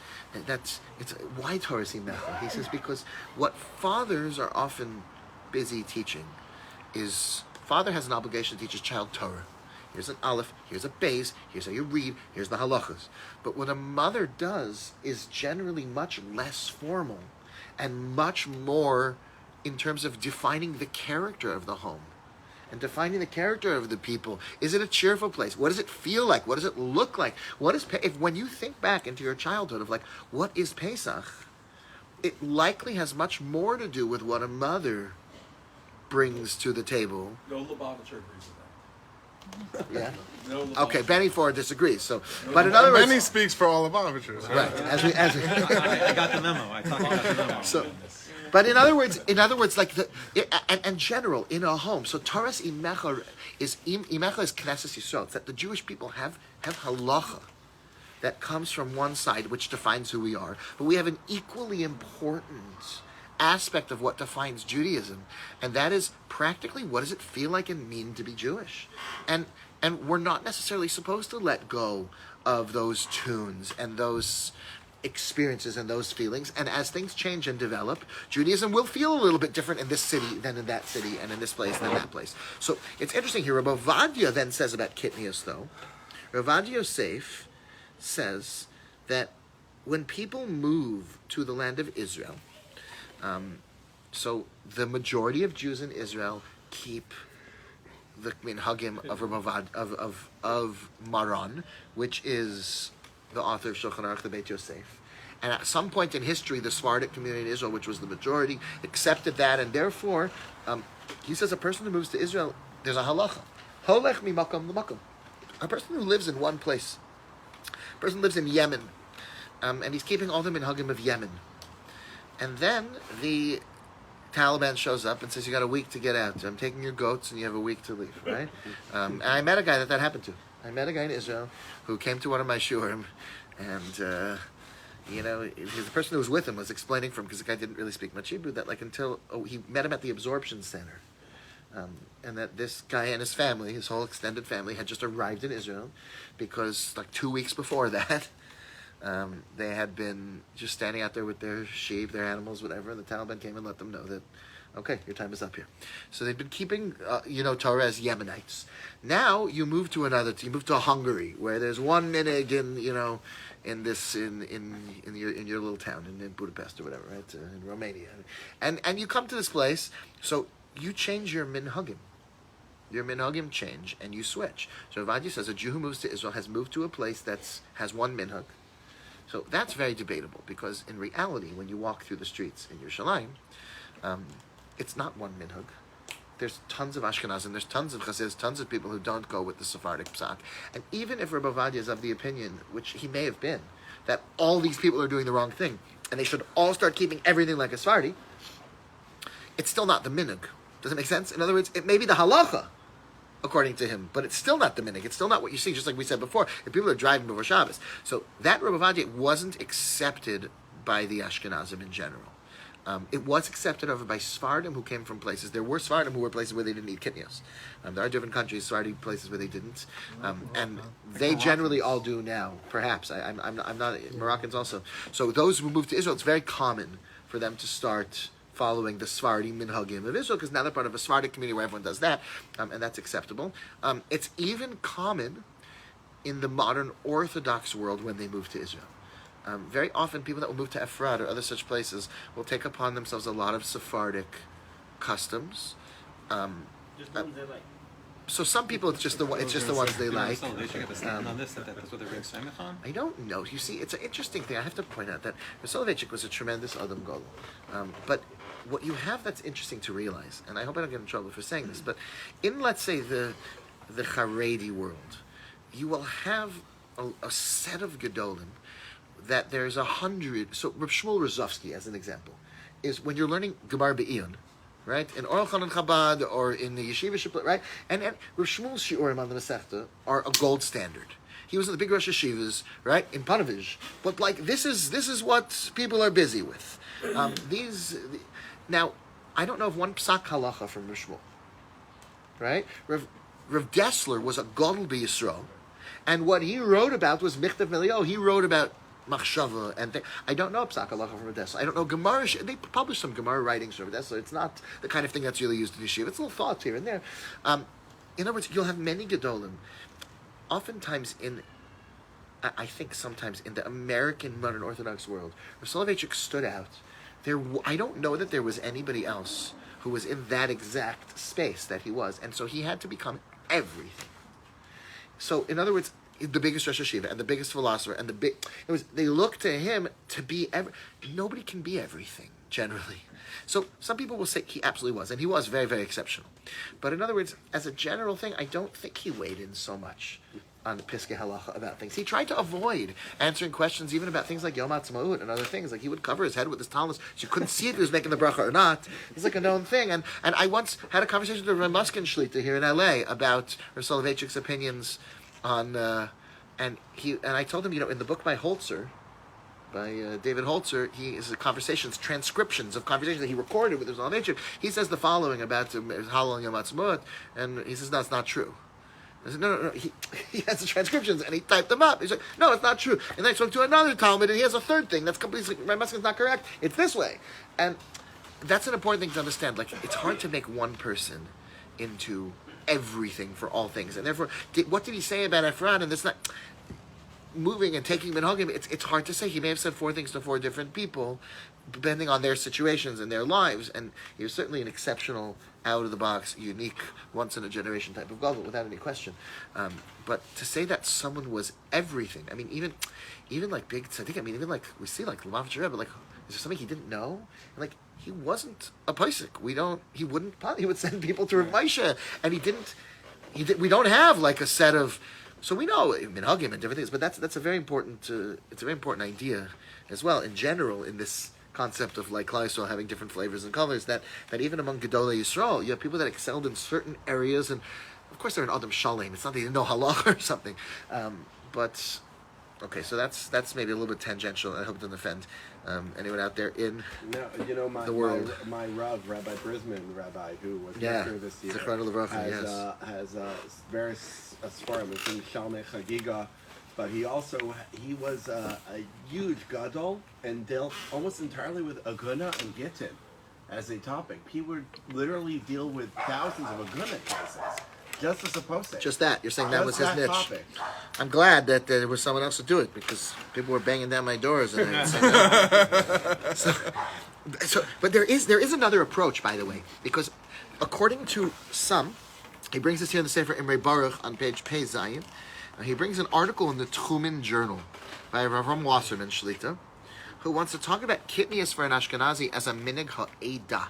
why Torahs imecha? He says because what fathers are often busy teaching is, father has an obligation to teach his child Torah. Here's an aleph, here's a beis, here's how you read, here's the halachas. But what a mother does is generally much less formal and much more in terms of defining the character of the home and defining the character of the people. Is it a cheerful place? What does it feel like? What does it look like? When you think back into your childhood of like, what is Pesach? It likely has much more to do with what a mother brings to the table. No Lubavitcher agrees with that. Yeah. No Lubavitcher. Okay, Benny Ford disagrees. So, but in other words, Benny speaks for all Lubavitchers, right? I got the memo. I thought I got the memo. So, but in other words, like and general in a home. So Torahs imecha is Knesset Yisrael. It's that the Jewish people have halacha that comes from one side, which defines who we are. But we have an equally important aspect of what defines Judaism, and that is practically what does it feel like and mean to be Jewish, and we're not necessarily supposed to let go of those tunes and those experiences and those feelings. And as things change and develop, Judaism will feel a little bit different in this city than in that city, and in this place than that place. So it's interesting here. Rabbi Ovadia then says about kitniyos, though. Rabbi Ovadia Yosef says that when people move to the land of Israel, so the majority of Jews in Israel keep the minhagim of Maran, which is the author of Shulchan Aruch, the Beit Yosef. And at some point in history, the Sephardic community in Israel, which was the majority, accepted that, and therefore, he says a person who moves to Israel, there's a halacha. Holech mimakom l'makom. A person who lives in one place. A person lives in Yemen, and he's keeping all the minhagim of Yemen. And then the Taliban shows up and says, you got a week to get out. I'm taking your goats and you have a week to leave, right? And I met a guy that happened to. I met a guy in Israel who came to one of my shurim, and the person who was with him was explaining from, because the guy didn't really speak much Hebrew, that like he met him at the absorption center, and that this guy and his family, his whole extended family, had just arrived in Israel because like 2 weeks before that, they had been just standing out there with their sheep, their animals, whatever, and the Taliban came and let them know that, okay, your time is up here. So they've been keeping, Torah as Yemenites. Now you move to Hungary, where there's one minhag in your little town, in Budapest or whatever, right, in Romania, and you come to this place, so you change your minhagim. Your minhagim change, and you switch. So Ovadia says a Jew who moves to Israel has moved to a place that has one minhag. So that's very debatable, because in reality, when you walk through the streets in Yerushalayim, it's not one minhag. there's tons of Ashkenazim, there's tons of Chassidus, tons of people who don't go with the Sephardic psak. And even if Rebbe Ovadia is of the opinion, which he may have been, that all these people are doing the wrong thing, and they should all start keeping everything like a Sephardi, it's still not the minhag. Does it make sense? In other words, it may be the halacha, according to him, but it's still not the minhag. It's still not what you see, just like we said before, if people are driving before Shabbos. So that Rebbe Ovadia wasn't accepted by the Ashkenazim in general. It was accepted over by Sephardim who came from places. There were Sephardim who were places where they didn't eat kitnios. There are different countries, Sephardi places where they didn't, and they generally all do now. Perhaps I'm not Moroccans also. So those who moved to Israel, it's very common for them to start following the Sephardi minhagim of Israel, because now they're part of a Sephardic community where everyone does that, and that's acceptable. It's even common in the modern Orthodox world when they move to Israel. Very often, people that will move to Efrat or other such places will take upon themselves a lot of Sephardic customs. So some people, it's just the ones they like. So they should get a stand on this. That's what they're being Samech on. I don't know. You see, it's an interesting thing. I have to point out that Soloveitchik was a tremendous Adam Gadol. But what you have that's interesting to realize, and I hope I don't get in trouble for saying this, but in, let's say, the Haredi world, you will have a set of Gedolim that there's 100. So Reb Shmuel Rozovsky, as an example, is when you're learning Gemara Be'iyun, right? In Oral Khan and Chabad or in the Yeshiva Shiplet, right? And Reb Shmuel's Shiurim on the Masechta are a gold standard. He was in the big Rosh Yeshivas, right, in Panovich. But like this is what people are busy with. Now, I don't know of one psak halacha from Reb Shmuel, right? Rav Dessler was a Gadol B'Yisrael, and what he wrote about was Michtav Melio. He wrote about Machshava and I don't know psak halacha from Rav Dessler. I don't know Gemara. They published some Gemara writings from Rav Dessler. It's not the kind of thing that's really used in yeshiva. It's little thoughts here and there. In other words, you'll have many Gedolim. Oftentimes I think sometimes in the American modern Orthodox world, Rav Soloveitchik stood out. I don't know that there was anybody else who was in that exact space that he was, and so he had to become everything. So, in other words, the biggest Rosh Hashiva and the biggest philosopher and they looked to him to be nobody can be everything generally. So some people will say he absolutely was, and he was very, very exceptional. But in other words, as a general thing, I don't think he weighed in so much on the Piskei Halacha about things. He tried to avoid answering questions even about things like Yom HaTzmaut and other things. Like he would cover his head with his talus so you couldn't see if he was making the bracha or not. It's like a known thing. And I once had a conversation with Rav Muskin Shlita here in LA about Rav Soloveitchik's opinions on and I told him, in the book by Holzer, by David Holzer, he is transcriptions of conversations that he recorded with Rav Soloveitchik. He says the following about Halal and Yom HaTzmaut, and he says, no, it's not true. I said, no. He has the transcriptions, and he typed them up. He's like, no, it's not true. And then I spoke to another Talmud, and he has a third thing that's completely, my message is not correct. It's this way. And that's an important thing to understand. Like, it's hard to make one person into everything for all things. And therefore, what did he say about Efrat? And it's not moving and taking minhagim. It's hard to say. He may have said 4 things to 4 different people, depending on their situations and their lives. And he was certainly an exceptional, out-of-the-box, unique, once-in-a-generation type of gadol, without any question. But to say that someone was everything, I mean, even like big tzaddik, I mean, even like, we see like Lubavitcher Rebbe, like, is there something he didn't know? And like, he wasn't a paisik. He would send people to Rav Moshe, and we don't have like a set of, so we know minhagim and different things, but that's a very important, it's a very important idea as well, in general, in this concept of like Klal Yisrael having different flavors and colors, that even among Gedolei Yisrael, you have people that excelled in certain areas, and of course they're an Adam Shalem. It's not that they didn't know halach or something, but okay, so that's maybe a little bit tangential. I hope it doesn't offend anyone out there in the world. My Rav, Rabbi Brisman, who was here this year, has various svarim. It's in Shalmei Chagiga. But he was a huge gadol and dealt almost entirely with aguna and gittin as a topic. He would literally deal with thousands of aguna cases, just as a posek. Just that. You're saying that was his niche. Topic. I'm glad that there was someone else to do it, because people were banging down my doors and I saying that. But there is another approach, by the way, because according to some, he brings us here in the Sefer Imrei Baruch on page Pei Zayin. He brings an article in the Tchumen Journal by Rav Wasserman Shlita, who wants to talk about kitnius for an Ashkenazi as a minhag ha'eda,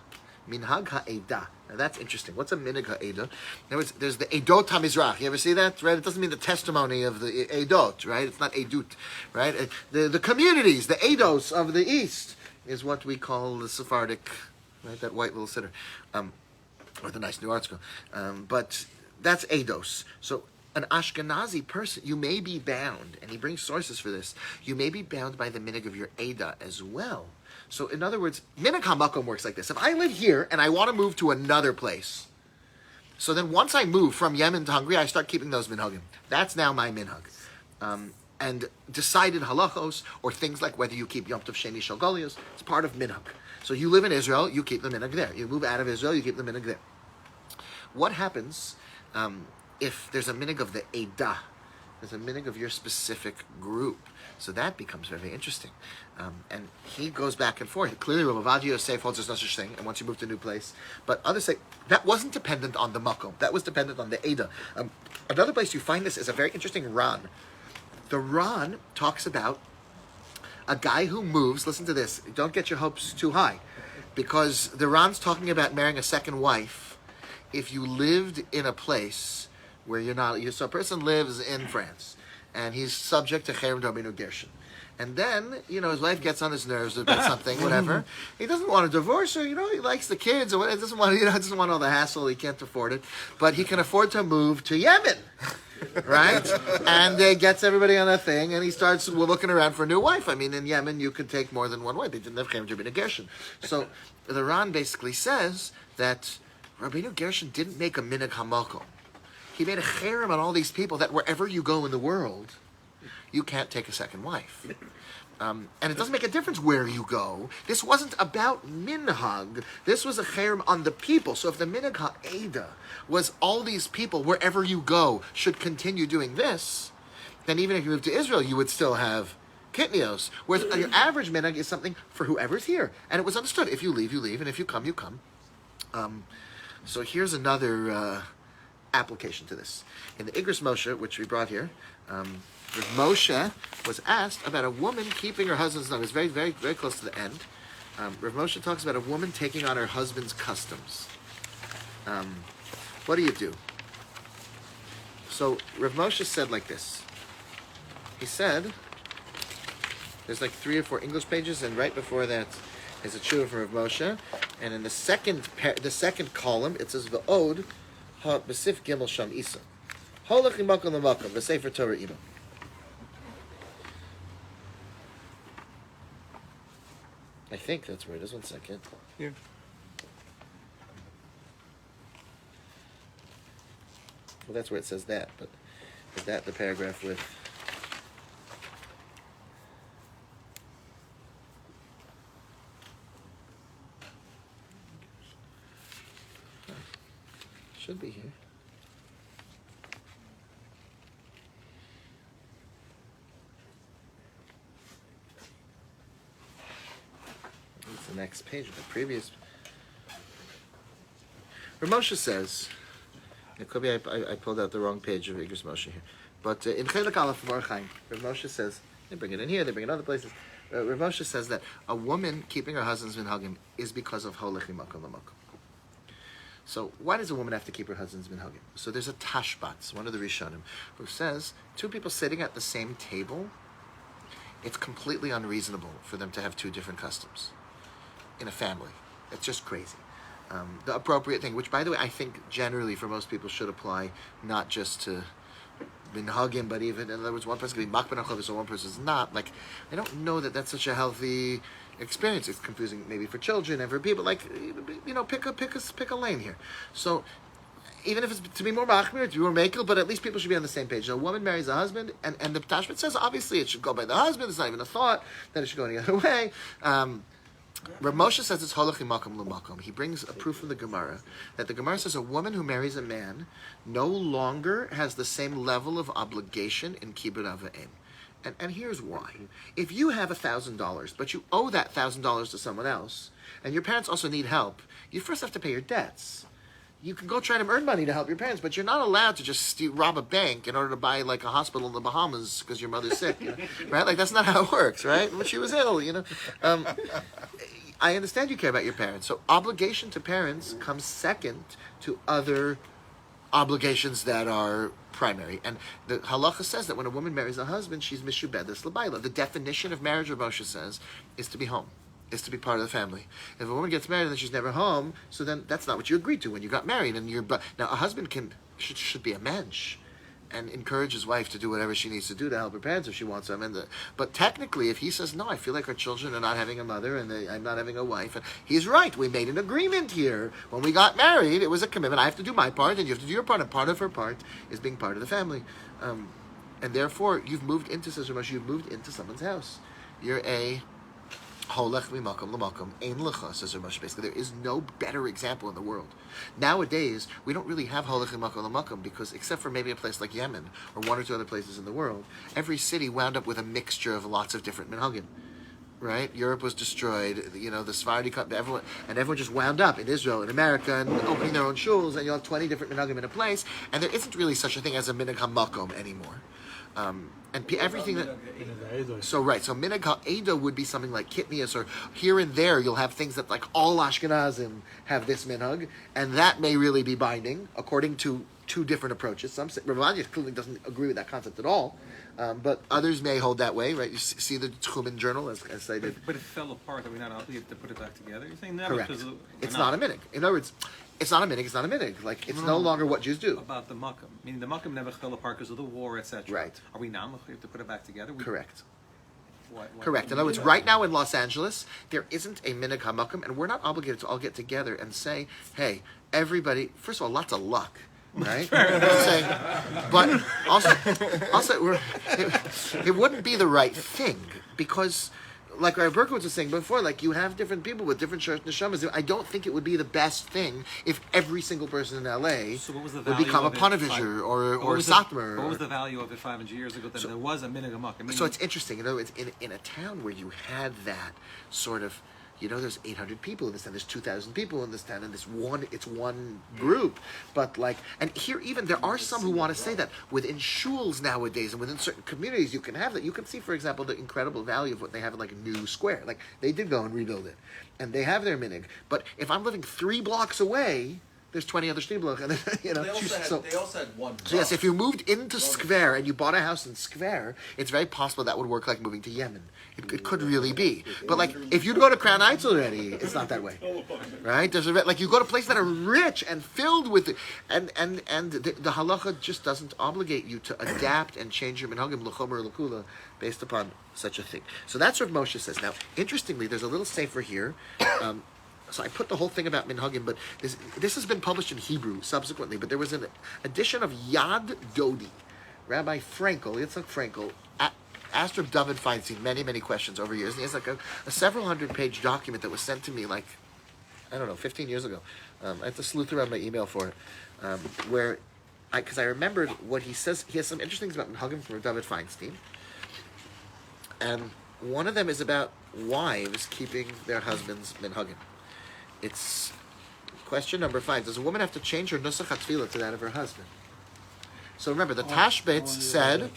Minhag ha'edah. Now that's interesting. What's a minhag ha'edah? In other words, there's the Edot HaMizrach. You ever see that? Right? It doesn't mean the testimony of the Edot, right? It's not Edut, right? The communities, the Edos of the East is what we call the Sephardic, right? That white little sitter. Or the nice new art school. But that's Eidos. So an Ashkenazi person, you may be bound, and he brings sources for this, you may be bound by the minhag of your Eidah as well. So in other words, minhag hamakom works like this. If I live here and I want to move to another place, so then once I move from Yemen to Hungary, I start keeping those minhagim. That's now my minhag. And decided halachos, or things like whether you keep Yom Tov Sheni Shel Golios, it's part of minhag. So you live in Israel, you keep the minhag there. You move out of Israel, you keep the minhag there. What happens if there's a minhag of the Eidah? There's a minhag of your specific group. So that becomes very interesting. And he goes back and forth. Clearly, Rav Ovadia Yosef holds there's no such thing, and once you move to a new place. But others say that wasn't dependent on the makom. That was dependent on the Eidah. Another place you find this is a very interesting Ran. The Ran talks about a guy who moves. Listen to this. Don't get your hopes too high. Because the Ran's talking about marrying a second wife if you lived in a place where you're not. So a person lives in France, and he's subject to Cherem Domino Gershon. And then, his wife gets on his nerves about something, whatever. He doesn't want to divorce her, he likes the kids, or whatever. Doesn't want all the hassle, he can't afford it. But he can afford to move to Yemen. Right? And gets everybody on a thing, and he starts looking around for a new wife. I mean, in Yemen, you could take more than one wife. They didn't have Cherem Domino Gershon. So the Ran basically says that Rabbeinu Gershon didn't make a minhag hamakom. He made a cherem on all these people that wherever you go in the world, you can't take a second wife. And it doesn't make a difference where you go. This wasn't about minhag. This was a cherem on the people. So if the minhag ha'eda was all these people, wherever you go, should continue doing this, then even if you move to Israel, you would still have kitnios. Whereas your average minhag is something for whoever's here. And it was understood. If you leave, you leave. And if you come, you come. So here's another application to this. In the Igros Moshe, which we brought here, Moshe was asked about a woman keeping her husband's name. It's very, very, very close to the end. Rav Moshe talks about a woman taking on her husband's customs. What do you do? So Rav Moshe said like this. He said, there's like 3 or 4 English pages, and right before that is a tshuva from Rav Moshe, and in the second column it says V'od ha b'sif gimel sham isa holach imakom l'makom v'sefer Torah imo. I think that's where it is. 1 second. Here. Well, that's where it says that, but is that the paragraph with? Should be here. It's the next page of the previous. Rav Moshe says, it could be I pulled out the wrong page of Igros Moshe here, but in Chelek Aleph of Or Chaim, Rav Moshe says, they bring it in here, they bring it in other places. Rav Moshe says that a woman keeping her husband's minhagim is because of holech imakom l'makom. So why does a woman have to keep her husband's minhagim? So there's a Tashbats, one of the Rishonim, who says 2 people sitting at the same table, it's completely unreasonable for them to have 2 different customs in a family. It's just crazy. The appropriate thing, which by the way I think generally for most people should apply not just to minhagim, but even in other words, one person can be makban on chavis, so one person is not. Like, I don't know that that's such a healthy experience. It's confusing maybe for children and for people. Like, pick a lane here. So even if it's to be more machmir, to be more makel, but at least people should be on the same page. So a woman marries a husband, and the Tashbit says obviously it should go by the husband. It's not even a thought that it should go any other way. Rav Moshe says it's holach imakom l'makom. He brings a proof from the Gemara that the Gemara says a woman who marries a man no longer has the same level of obligation in kibbud av v'em. And here's why. If you have $1,000, but you owe that $1,000 to someone else, and your parents also need help, you first have to pay your debts. You can go try to earn money to help your parents, but you're not allowed to just rob a bank in order to buy like a hospital in the Bahamas because your mother's sick, right? Like that's not how it works, right? When she was ill, I understand you care about your parents. So obligation to parents comes second to other obligations that are primary. And the halacha says that when a woman marries a husband, she's mishubedes l'bayla. The definition of marriage, Rav Moshe says, is to be home, is to be part of the family. If a woman gets married and then she's never home, so then that's not what you agreed to when you got married. And now a husband should be a mensch and encourage his wife to do whatever she needs to do to help her parents if she wants them. But technically, if he says, no, I feel like our children are not having a mother and I'm not having a wife, and he's right, we made an agreement here. When we got married, it was a commitment. I have to do my part and you have to do your part, and part of her part is being part of the family. And therefore, you've moved into, says Ramesh, you've moved into someone's house. You're a holech mimakom l'makom ein lecha, says Ramesh. Basically, there is no better example in the world. Nowadays, we don't really have holech mimakom l'makom because, except for maybe a place like Yemen or one or two other places in the world, every city wound up with a mixture of lots of different minhagim. Right? Europe was destroyed. The Sephardi, everyone just wound up in Israel, in America, and opening their own shuls, and you'll have 20 different minhagim in a place, and there isn't really such a thing as a minhag hamakom anymore. Everything that so minhag ha'eda would be something like kitnius, or here and there you'll have things that like all Ashkenazim have this minhag, and that may really be binding according to two different approaches. Some say Rav Anya clearly doesn't agree with that concept at all, but others may hold that way. Right? You see the Tchumen journal as cited. But it fell apart. Are we not obligated to put it back together? You're saying never. Correct. It's not a minhag. In other words, it's not a minhag. It's not a minhag. Like it's no longer what Jews do. About the makam, meaning the makam never fell apart because of the war, etc. Right. Are we now obligated to put it back together? Correct. Why Correct. In other words, right now in Los Angeles, there isn't a minhag hamakom, and we're not obligated to all get together and say, "Hey, everybody." First of all, lots of luck. Right, but also it wouldn't be the right thing because, like Rav Berkowitz was saying before, like you have different people with different short neshamas. I don't think it would be the best thing if every single person in LA would become a Panavisher or a Satmar. What was the value of it 500 years ago that there was a minhag hamakom? So it's interesting. It's in a town where you had that sort of. There's 800 people in this town. There's 2,000 people in this town, and it's one group. But and here even there are some who want to say that within shuls nowadays and within certain communities you can have that. You can see, for example, the incredible value of what they have in like a New Square. Like they did go and rebuild it, and they have their minhag. But if I'm living 3 blocks away, there's 20 other street blocks, and They also had one. So yes, if you moved into Square and you bought a house in Square, it's very possible that would work like moving to Yemen. It could really be. But like if you'd go to Crown Heights already, it's not that way, right? There's you go to places that are rich and filled with it, and the halacha just doesn't obligate you to adapt and change your minhagim l'chomer l'kula based upon such a thing. So that's what Moshe says. Now, interestingly, there's a little sefer here. So I put the whole thing about minhagim, but this has been published in Hebrew subsequently. But there was an edition of Yad Dodi. Rabbi Frankel, Yitzhak Frankel, asked Reb David Feinstein many questions over years. And he has like a several hundred-page document that was sent to me 15 years ago. I have to sleuth around my email for it, because I remembered what he says. He has some interesting things about minhagim from Reb David Feinstein. And one of them is about wives keeping their husbands' minhagim. It's question number 5. Does a woman have to change her nusach hatfilah to that of her husband? So remember, the Tashbetz said,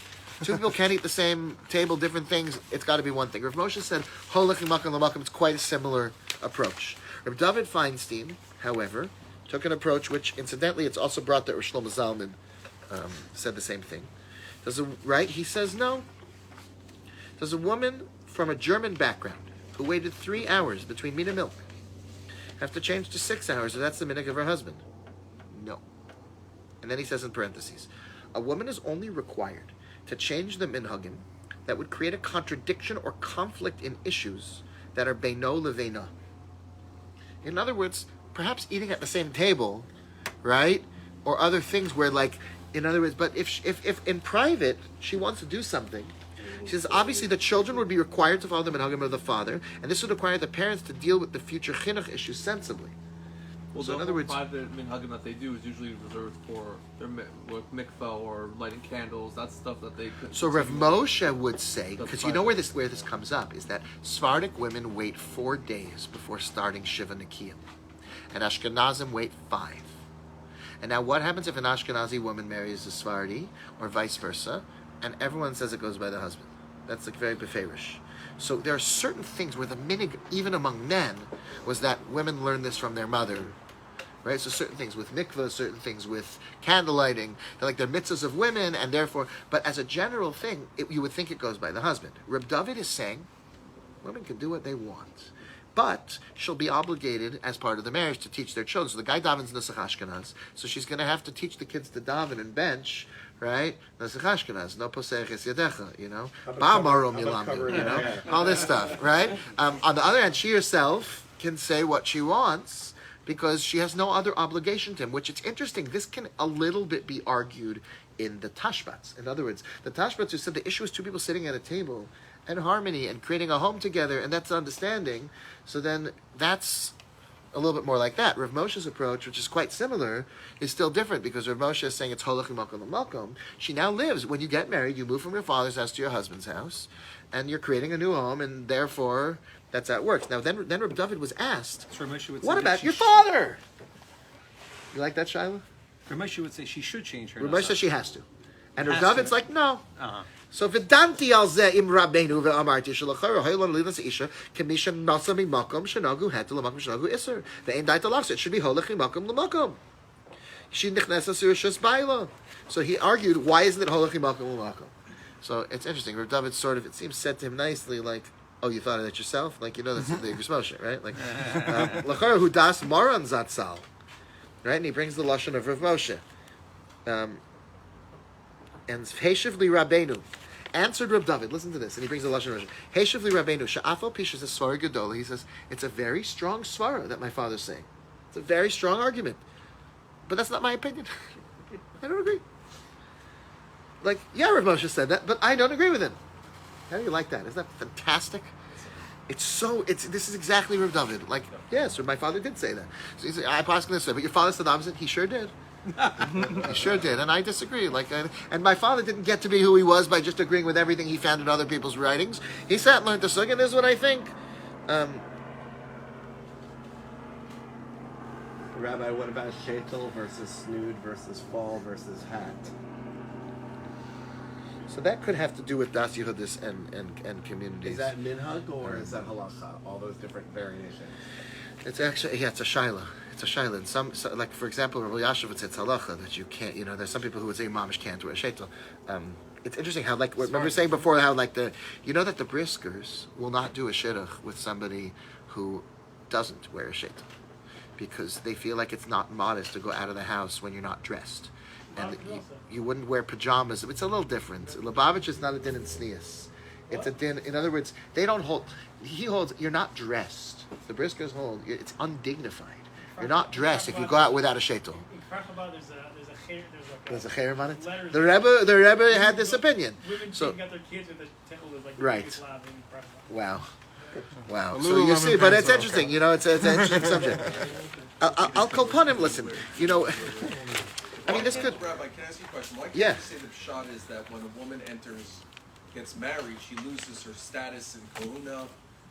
2 people can't eat the same table, different things. It's got to be one thing. Rav Moshe said, holech mimakom l'makom. It's quite a similar approach. Rav David Feinstein, however, took an approach which, incidentally, it's also brought that Rav Shlomo Zalman said the same thing. He says no. Does a woman from a German background who waited 3 hours between meat and milk have to change to 6 hours, or that's the minhag of her husband? No. And then he says in parentheses, a woman is only required to change the minhagim that would create a contradiction or conflict in issues that are beino leveina. In other words, perhaps eating at the same table, right? Or other things where in other words, but if in private she wants to do something, she says, obviously the children would be required to follow the minhagim of the father, and this would require the parents to deal with the future chinuch issues sensibly. Well, So the in other words, private minhagim that they do is usually reserved for their mikvah or lighting candles. That's stuff that they could. so Rav Moshe would say, because you know where this comes up, is that Sephardic women wait 4 days before starting Shiva Nikiyim, and Ashkenazim wait 5. And now what happens if an Ashkenazi woman marries a Sephardi, or vice versa, and everyone says it goes by the husband? That's very beferish. So there are certain things where the minhag, even among men, was that women learn this from their mother. Right, so certain things with mikvah, certain things with candle lighting, they're mitzvahs of women, and therefore, but as a general thing, you would think it goes by the husband. Reb David is saying, women can do what they want, but she'll be obligated as part of the marriage to teach their children. So the guy davens Nusach Ashkenaz, so she's going to have to teach the kids to daven and bench, right? Nusach Ashkenaz, no posech es yadecha, Ba'amaro milam, all this stuff, right? On the other hand, she herself can say what she wants, because she has no other obligation to him, which it's interesting. This can a little bit be argued in the Tashbats. In other words, the Tashbats who said the issue is two people sitting at a table and harmony and creating a home together, and that's understanding. So then that's a little bit more like that. Rav Moshe's approach, which is quite similar, is still different, because Rav Moshe is saying it's holach imakom l'makom. She now lives, when you get married, you move from your father's house to your husband's house, and you're creating a new home, and therefore that's how it works. Now, then Reb David was asked, So Rav Moshe would say what that about she your father? You like that, Shiloh? Rav Moshe would say she should change her. Rav Moshe says she has to. And Rav Has to. David's like, no. Uh-huh. So v'danti al zeh im rabbeinu ve'amarti shalachar haylon lilas isha kemisha nasa mimakom shenagu hetel l'makom shenagu iser ve'ein daita lachs. It should be holach mimakom l'makom. She nichnesa surishas baila. So he argued, why isn't it holach mimakom l'makom? So it's interesting. Rav David sort of, it seems, said to him nicely, like, oh, you thought of that yourself? Like, that's the Yigros Moshe, right? Like, lachar hu das maran zatzal. Right? And he brings the lashon of Rav Moshe. And Heishiv li Rabbeinu. Answered Rav David, listen to this, and he brings the lashon of Heishiv li Rabbeinu. Sha'afal pish is a svara gedola. He says, it's a very strong svara that my father's saying. It's a very strong argument. But that's not my opinion. I don't agree. Like, yeah, Rav Moshe said that, but I don't agree with him. How do you like that? Isn't that fantastic? This is exactly Rav David. Like, yes, my father did say that. So he said, I pass this way, but your father said the opposite. He sure did. He sure did, and I disagree. And my father didn't get to be who he was by just agreeing with everything he found in other people's writings. He sat and learned the sugya, and this is what I think. Rabbi, what about shaitel versus snood versus fall versus hat? So that could have to do with Das Yehudis and communities. Is that minhag or is that halacha? All those different variations. It's actually, it's a shaila. It's a shaila. And some, like for example, Rabbi Yashav would say it's halacha that you can't. There's some people who would say mamish can't wear a shaitel. It's interesting how, like, remember saying before how, like, that the briskers will not do a shidduch with somebody who doesn't wear a shaitel, because they feel like it's not modest to go out of the house when you're not dressed. And you wouldn't wear pajamas. It's a little different. Lubavitch is not a din in sneas. It's a din. In other words, they don't hold. He holds. You're not dressed. The briskers hold. It's undignified. You're not dressed if you go out without a shaitel. There's a cherem on it. The Rebbe had this opinion. So got their kids with the temple was like right. Wow. So Lululemon you see, but pants it's are interesting. It's an interesting subject. I'll call upon him. Listen. I mean, this could. Rabbi, can I ask you a question? Why can't Yeah. you say the pshat is that when a woman gets married, she loses her status in kahuna,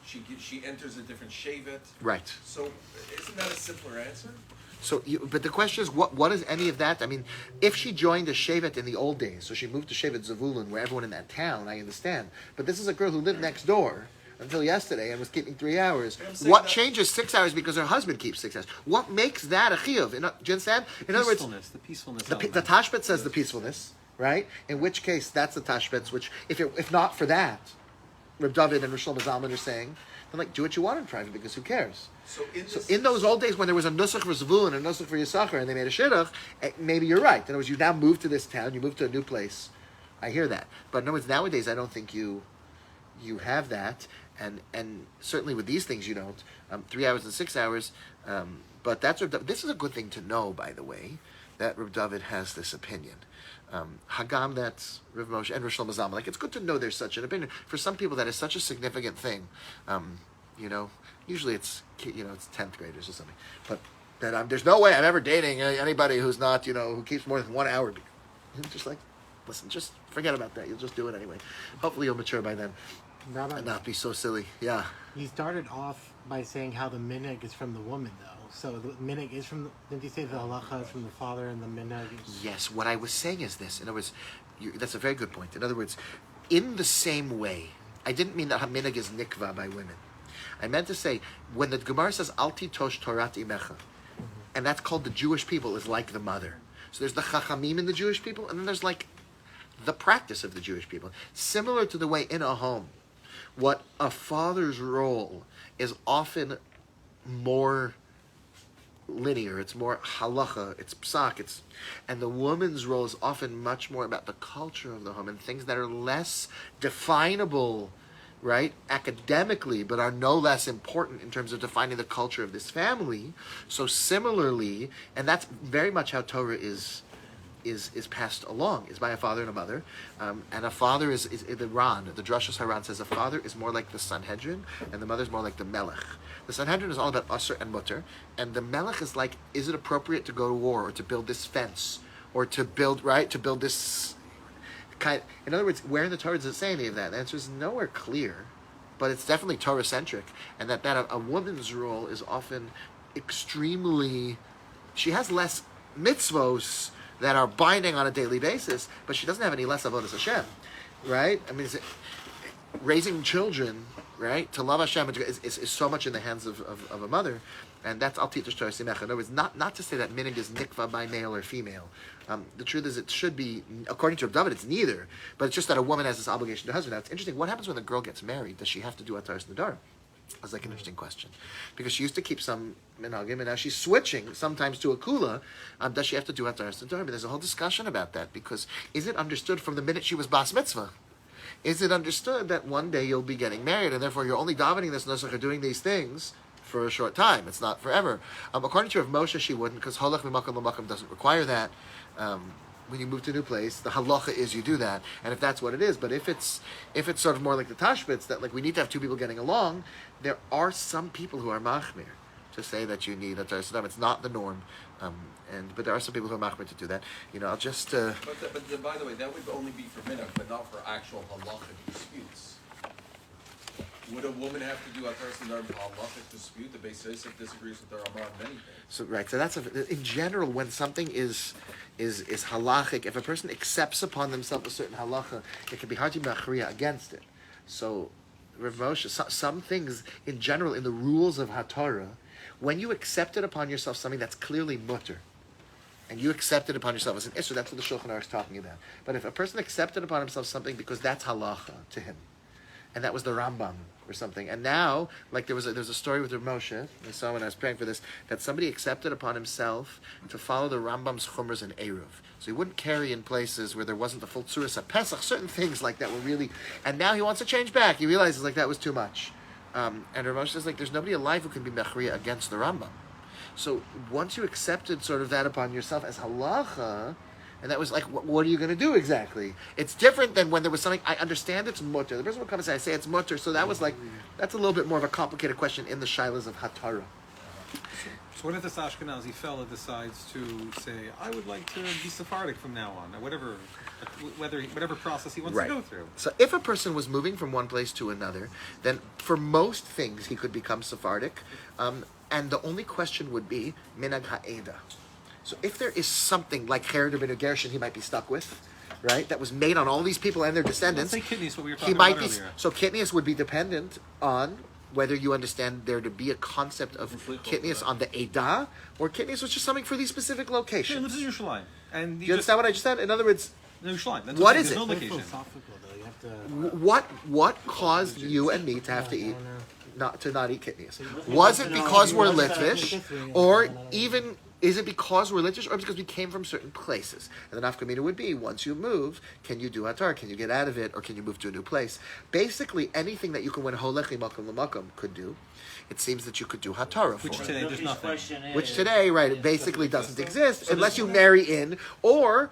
she enters a different shevet. Right. So isn't that a simpler answer? So, but the question is, what is any of that? I mean, if she joined a shevet in the old days, so she moved to shevet Zavulun, where everyone in that town, I understand. But this is a girl who lived next door until yesterday and was keeping 3 hours. What changes 6 hours because her husband keeps 6 hours? What makes that a chiyuv? Do you understand? In other words, The peacefulness. the Tashbet says the peacefulness, right? In which case, that's the Tashbet's. Which, if not for that, Reb David and Rosh Zalman are saying, then like do what you want in private, because who cares? So in those old days when there was a nusach for Zvulun and a nusach for Yisachar, and they made a shidduch, maybe you're right. In other words, you now move to this town, you move to a new place. I hear that, but in other words, nowadays I don't think you have that. And certainly with these things you don't. 3 hours and 6 hours. But this is a good thing to know, by the way, that Reb David has this opinion. Hagam, that's Rav Moshe and Rosh Zalman. Like, it's good to know there's such an opinion. For some people, that is such a significant thing. Usually it's 10th graders or something. But that there's no way I'm ever dating anybody who's not, who keeps more than 1 hour. Just like, listen, just forget about that. You'll just do it anyway. Hopefully you'll mature by then. And not be so silly. Yeah. You started off by saying how the minhag is from the woman, though. So the minhag is from. Didn't you say the halacha is from the father and the minhag? Yes. What I was saying is this. In other words, that's a very good point. In other words, in the same way I didn't mean that minhag is nikva by women. I meant to say, when the Gemara says, Al titosh Torat imecha, and that's called the Jewish people, is like the mother. So there's the chachamim in the Jewish people, and then there's like the practice of the Jewish people. Similar to the way in a home, what a father's role is often more linear, it's more halacha, it's psak, and the woman's role is often much more about the culture of the home and things that are less definable, right, academically, but are no less important in terms of defining the culture of this family. So similarly, and that's very much how Torah is passed along, is by a father and a mother. And a father is the Ran, the Drashos Haran says a father is more like the Sanhedrin, and the mother is more like the Melech. The Sanhedrin is all about Asr and Mutter, and the Melech is like, is it appropriate to go to war, or to build this fence, or to build this kind. In other words, where in the Torah does it say any of that? The answer is nowhere clear, but it's definitely Torah-centric, and that a woman's role is often extremely, she has less mitzvos that are binding on a daily basis, but she doesn't have any less avodas Hashem, right? I mean, raising children, right, to love Hashem is so much in the hands of a mother, and that's al titosh Torah simecha. In other words, not to say that minhag is nikva by male or female. The truth is, it should be, according to Rav David, it's neither, but it's just that a woman has this obligation to her husband. Now, it's interesting, what happens when a girl gets married? Does she have to do ataras nadar? That's like an interesting question, because she used to keep some minhagim, and now she's switching sometimes to a kula. Does she have to do ataras nadar? But there's a whole discussion about that, because is it understood from the minute she was bas mitzvah? Is it understood that one day you'll be getting married, and therefore you're only davening this nusach or doing these things for a short time? It's not forever. According to Rav Moshe, she wouldn't, because holach mimakam l'makam doesn't require that. When you move to a new place, the halacha is you do that, and if that's what it is. But if it's sort of more like the tashbitz, that like we need to have two people getting along, there are some people who are machmir to say that you need a taras nadar. It's not the norm, but there are some people who are machmir to do that. I'll just. But by the way, that would only be for minhag, but not for actual halachic disputes. Would a woman have to do a taras nadar for halachic dispute? The Beis Yosef disagrees with the Rambam on many things. So right, so that's in general, when something is halachic, if a person accepts upon themselves a certain halacha, it can be hard to be machriya against it. So Rav Moshe, some things in general in the rules of HaTorah, when you accept it upon yourself something that's clearly mutter, and you accept it upon yourself as an issur, that's what the Shulchan Aruch is talking about. But if a person accepted upon himself something because that's halacha to him, and that was the Rambam or something, and now, like there was a story with Rav Moshe, I saw when I was praying for this, that somebody accepted upon himself to follow the Rambam's chumras and eruv. So he wouldn't carry in places where there wasn't the full tzuras at Pesach, certain things like that were really, and now he wants to change back. He realizes like that was too much. And Rav Moshe says like there's nobody alive who can be mechriya against the Rambam. So once you accepted sort of that upon yourself as halacha, and that was like, what are you going to do exactly? It's different than when there was something, I understand it's mutter. The person would come and say, I say it's mutter. So that was like, that's a little bit more of a complicated question in the shilas of Hatara. So what if this Ashkenazi fella decides to say, I would like to be Sephardic from now on, or whatever process he wants to go through? So if a person was moving from one place to another, then for most things he could become Sephardic. And the only question would be, minhag ha'eda. So if there is something like Herod ben Gershon he might be stuck with, right, that was made on all these people and their descendants, let's say Kitnius, what we were talking about earlier. So Kitnius would be dependent on whether you understand there to be a concept of Kitnius on the Eidah, or Kitnius was just something for these specific locations. He lives in Yerushalayim. And you understand what I just said? In other words, Yerushalayim. What is it? No location. Philosophical, though. You have to. What caused you and me to have to eat? Not eat Kitnius? Was it because we're Litvish, or even is it because we're Litvish, or because we came from certain places? And the nafka mina would be, once you move, can you do hatar? Can you get out of it, or can you move to a new place? Basically, anything that you can, when holechi makom l'makom, could do, it seems that you could do hatara for. Which today there's nothing. Which today, right, it basically doesn't exist unless you marry in, or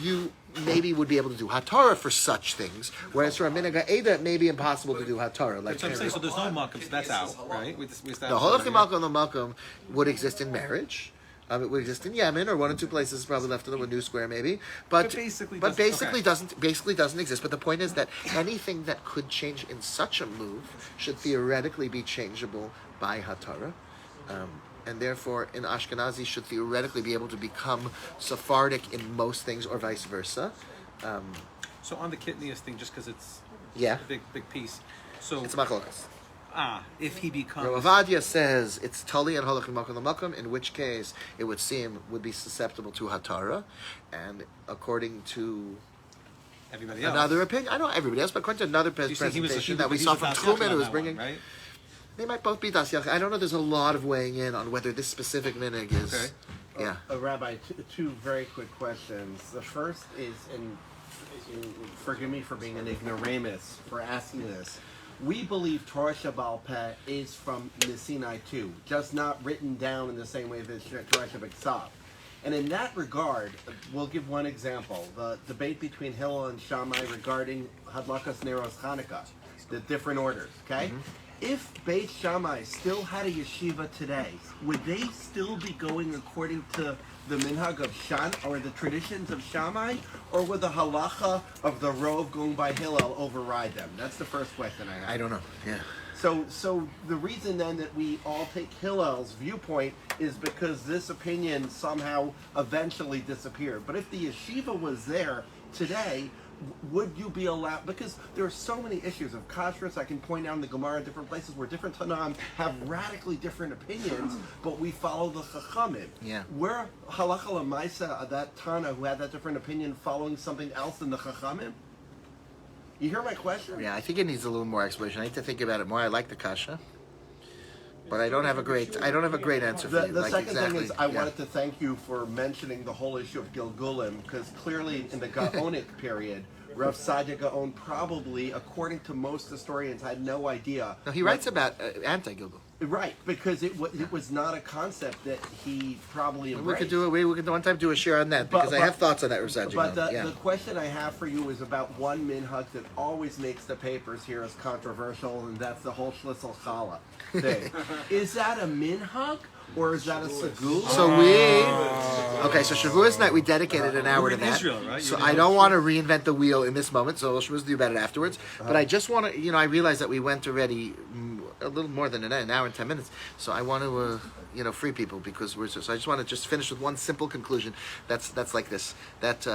you maybe would be able to do hatara for such things, whereas for a minhag ha'eda, it may be impossible to do hatara. Like That's what I'm saying. So there's no makom, so that's out, right? the holachi makom l'makom would exist in marriage. It would exist in Yemen, or one or two places probably left in the New Square, maybe. But basically doesn't exist. But the point is that anything that could change in such a move should theoretically be changeable by hatara. And therefore, in Ashkenazi, should theoretically be able to become Sephardic in most things, or vice versa. So on the Kitnius thing, just because it's Yeah. a big piece. So It's machlokas. if he becomes Ravadia says it's tali and halachim makom l'makom, in which case it would seem would be susceptible to hatara, and according to everybody else, another opinion, I don't know everybody else, but according to another You say he was presentation he that we was saw a from Das Truman, Yachid who on was that bringing. one, right? They might both be das yachid. I don't know. There's a lot of weighing in on whether this specific minhag is. Okay. Yeah. Rabbi, two very quick questions. The first is, and forgive me for being an ignoramus for asking this. We believe Torah Shabbal Peh is from Sinai too, just not written down in the same way as Torah Shabbat. And in that regard, we'll give one example. The debate between Hillel and Shammai regarding Hadlakas Neros Hanukkah, the different orders, okay? If Beit Shammai still had a yeshiva today, would they still be going according to the minhag of Shan, or the traditions of Shammai, or would the halacha of the Rov going by Hillel override them? That's the first question I have. I don't know. Yeah. So the reason then that we all take Hillel's viewpoint is because this opinion somehow eventually disappeared. But if the yeshiva was there today, would you be allowed? Because there are so many issues of kashrus. I can point out in the Gemara in different places where different Tanam have radically different opinions, but we follow the Chachamim. Yeah. Where halacha l'maisa, that Tana who had that different opinion, following something else than the Chachamim? You hear my question? Yeah. I think it needs a little more explanation. I need to think about it more. I like the kasha, but I don't have a great answer for you. The Like, second exactly. thing is, I yeah. wanted to thank you for mentioning the whole issue of Gilgulim, because clearly in the Gaonic period, Rav Sadia Gaon probably, according to most historians, had no idea. No, he writes about anti-Gilgul. Right, because it was not a concept that he probably embraced. We could do it. We could one time do a share on that because I have thoughts on that, Rav Sadia But Gaon. the question I have for you is about one minhag that always makes the papers here as controversial, and that's the whole Schlitzel Challah thing. Is that a minhag or is that a segula? So so Shavuos night we dedicated an hour to in that. Israel, right? So You're in I don't want to reinvent the wheel in this moment. So Shavuos do about it afterwards. But I just want to, I realize that we went already a little more than an hour and 10 minutes. So I want to, free people because we're. So I just want to finish with one simple conclusion. That's like this. That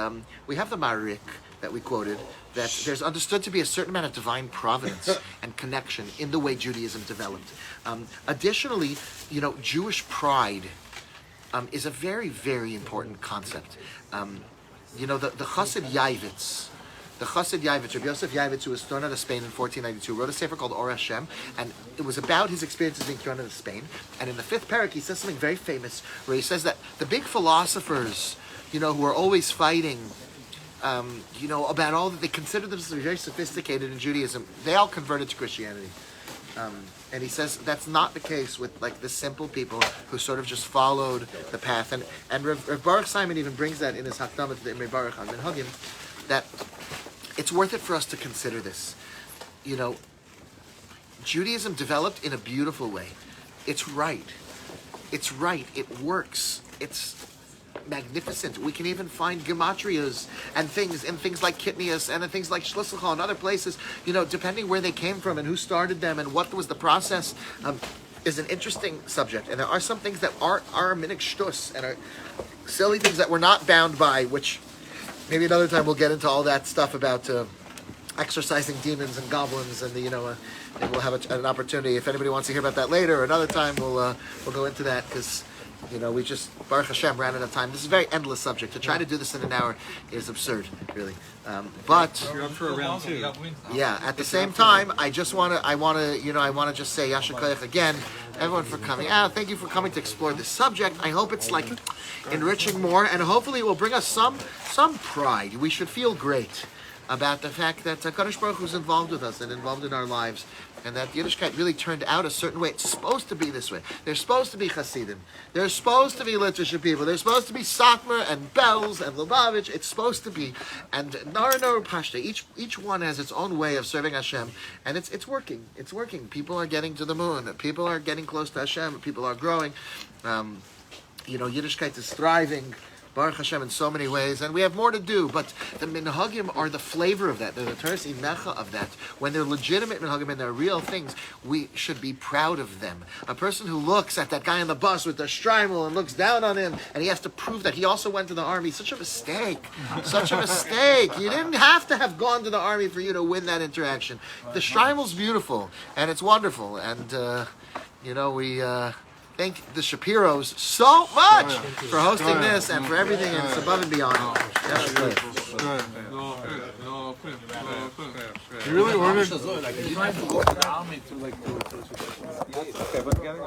we have the Marik that we quoted. That there's understood to be a certain amount of divine providence and connection in the way Judaism developed. Additionally, Jewish pride is a very, very important concept. The Chassid Yavitz, Rabbi Yosef Yavitz, who was thrown out of Spain in 1492, wrote a sefer called Or Hashem, and it was about his experiences being thrown out of Spain. And in the 5th parak, he says something very famous, where he says that the big philosophers, who are always fighting, about all that they consider themselves to be very sophisticated in Judaism, they all converted to Christianity. And he says that's not the case with the simple people who sort of just followed the path. And Rav Baruch Simon even brings that in his Hakdama to the Imrei Baruch on Minhagim, that it's worth it for us to consider this. Judaism developed in a beautiful way. It's right. It works. It's magnificent. We can even find gematrias and things like Kitnius and things like Shlisselcha and other places, depending where they came from and who started them and what was the process, is an interesting subject. And there are some things that are minhag shtus and are silly things that we're not bound by, which maybe another time we'll get into all that stuff about exorcising demons and goblins, and maybe we'll have an opportunity if anybody wants to hear about that later, or another time we'll go into that, because we just, Baruch Hashem, ran out of time. This is a very endless subject. To try to do this in an hour is absurd, really. But You're up for a round two. yeah, at the same time, I want to just say Yasher Koyach again, everyone, for coming out. Thank you for coming to explore this subject. I hope it's enriching more, and hopefully it will bring us some pride. We should feel great about the fact that Kadosh Baruch Hu is involved with us and involved in our lives, and that Yiddishkeit really turned out a certain way. It's supposed to be this way. There's supposed to be Hasidim. There's supposed to be Litvish people. There's supposed to be Satmar and Bells and Lubavitch. It's supposed to be. And Nara Pashta. Each one has its own way of serving Hashem, and it's working. It's working. People are getting to the moon. People are getting close to Hashem. People are growing. Yiddishkeit is thriving. Baruch Hashem in so many ways, and we have more to do, but the minhagim are the flavor of that. They're the teres imecha of that. When they're legitimate minhagim and they're real things, we should be proud of them. A person who looks at that guy on the bus with the shtreimel and looks down on him, and he has to prove that he also went to the army, such a mistake. Such a mistake. You didn't have to have gone to the army for you to win that interaction. The shtreimel's beautiful, and it's wonderful, and we thank the Shapiros so much for hosting this and for everything, and it's above and beyond. Yes, good. You really ordered? Okay, but getting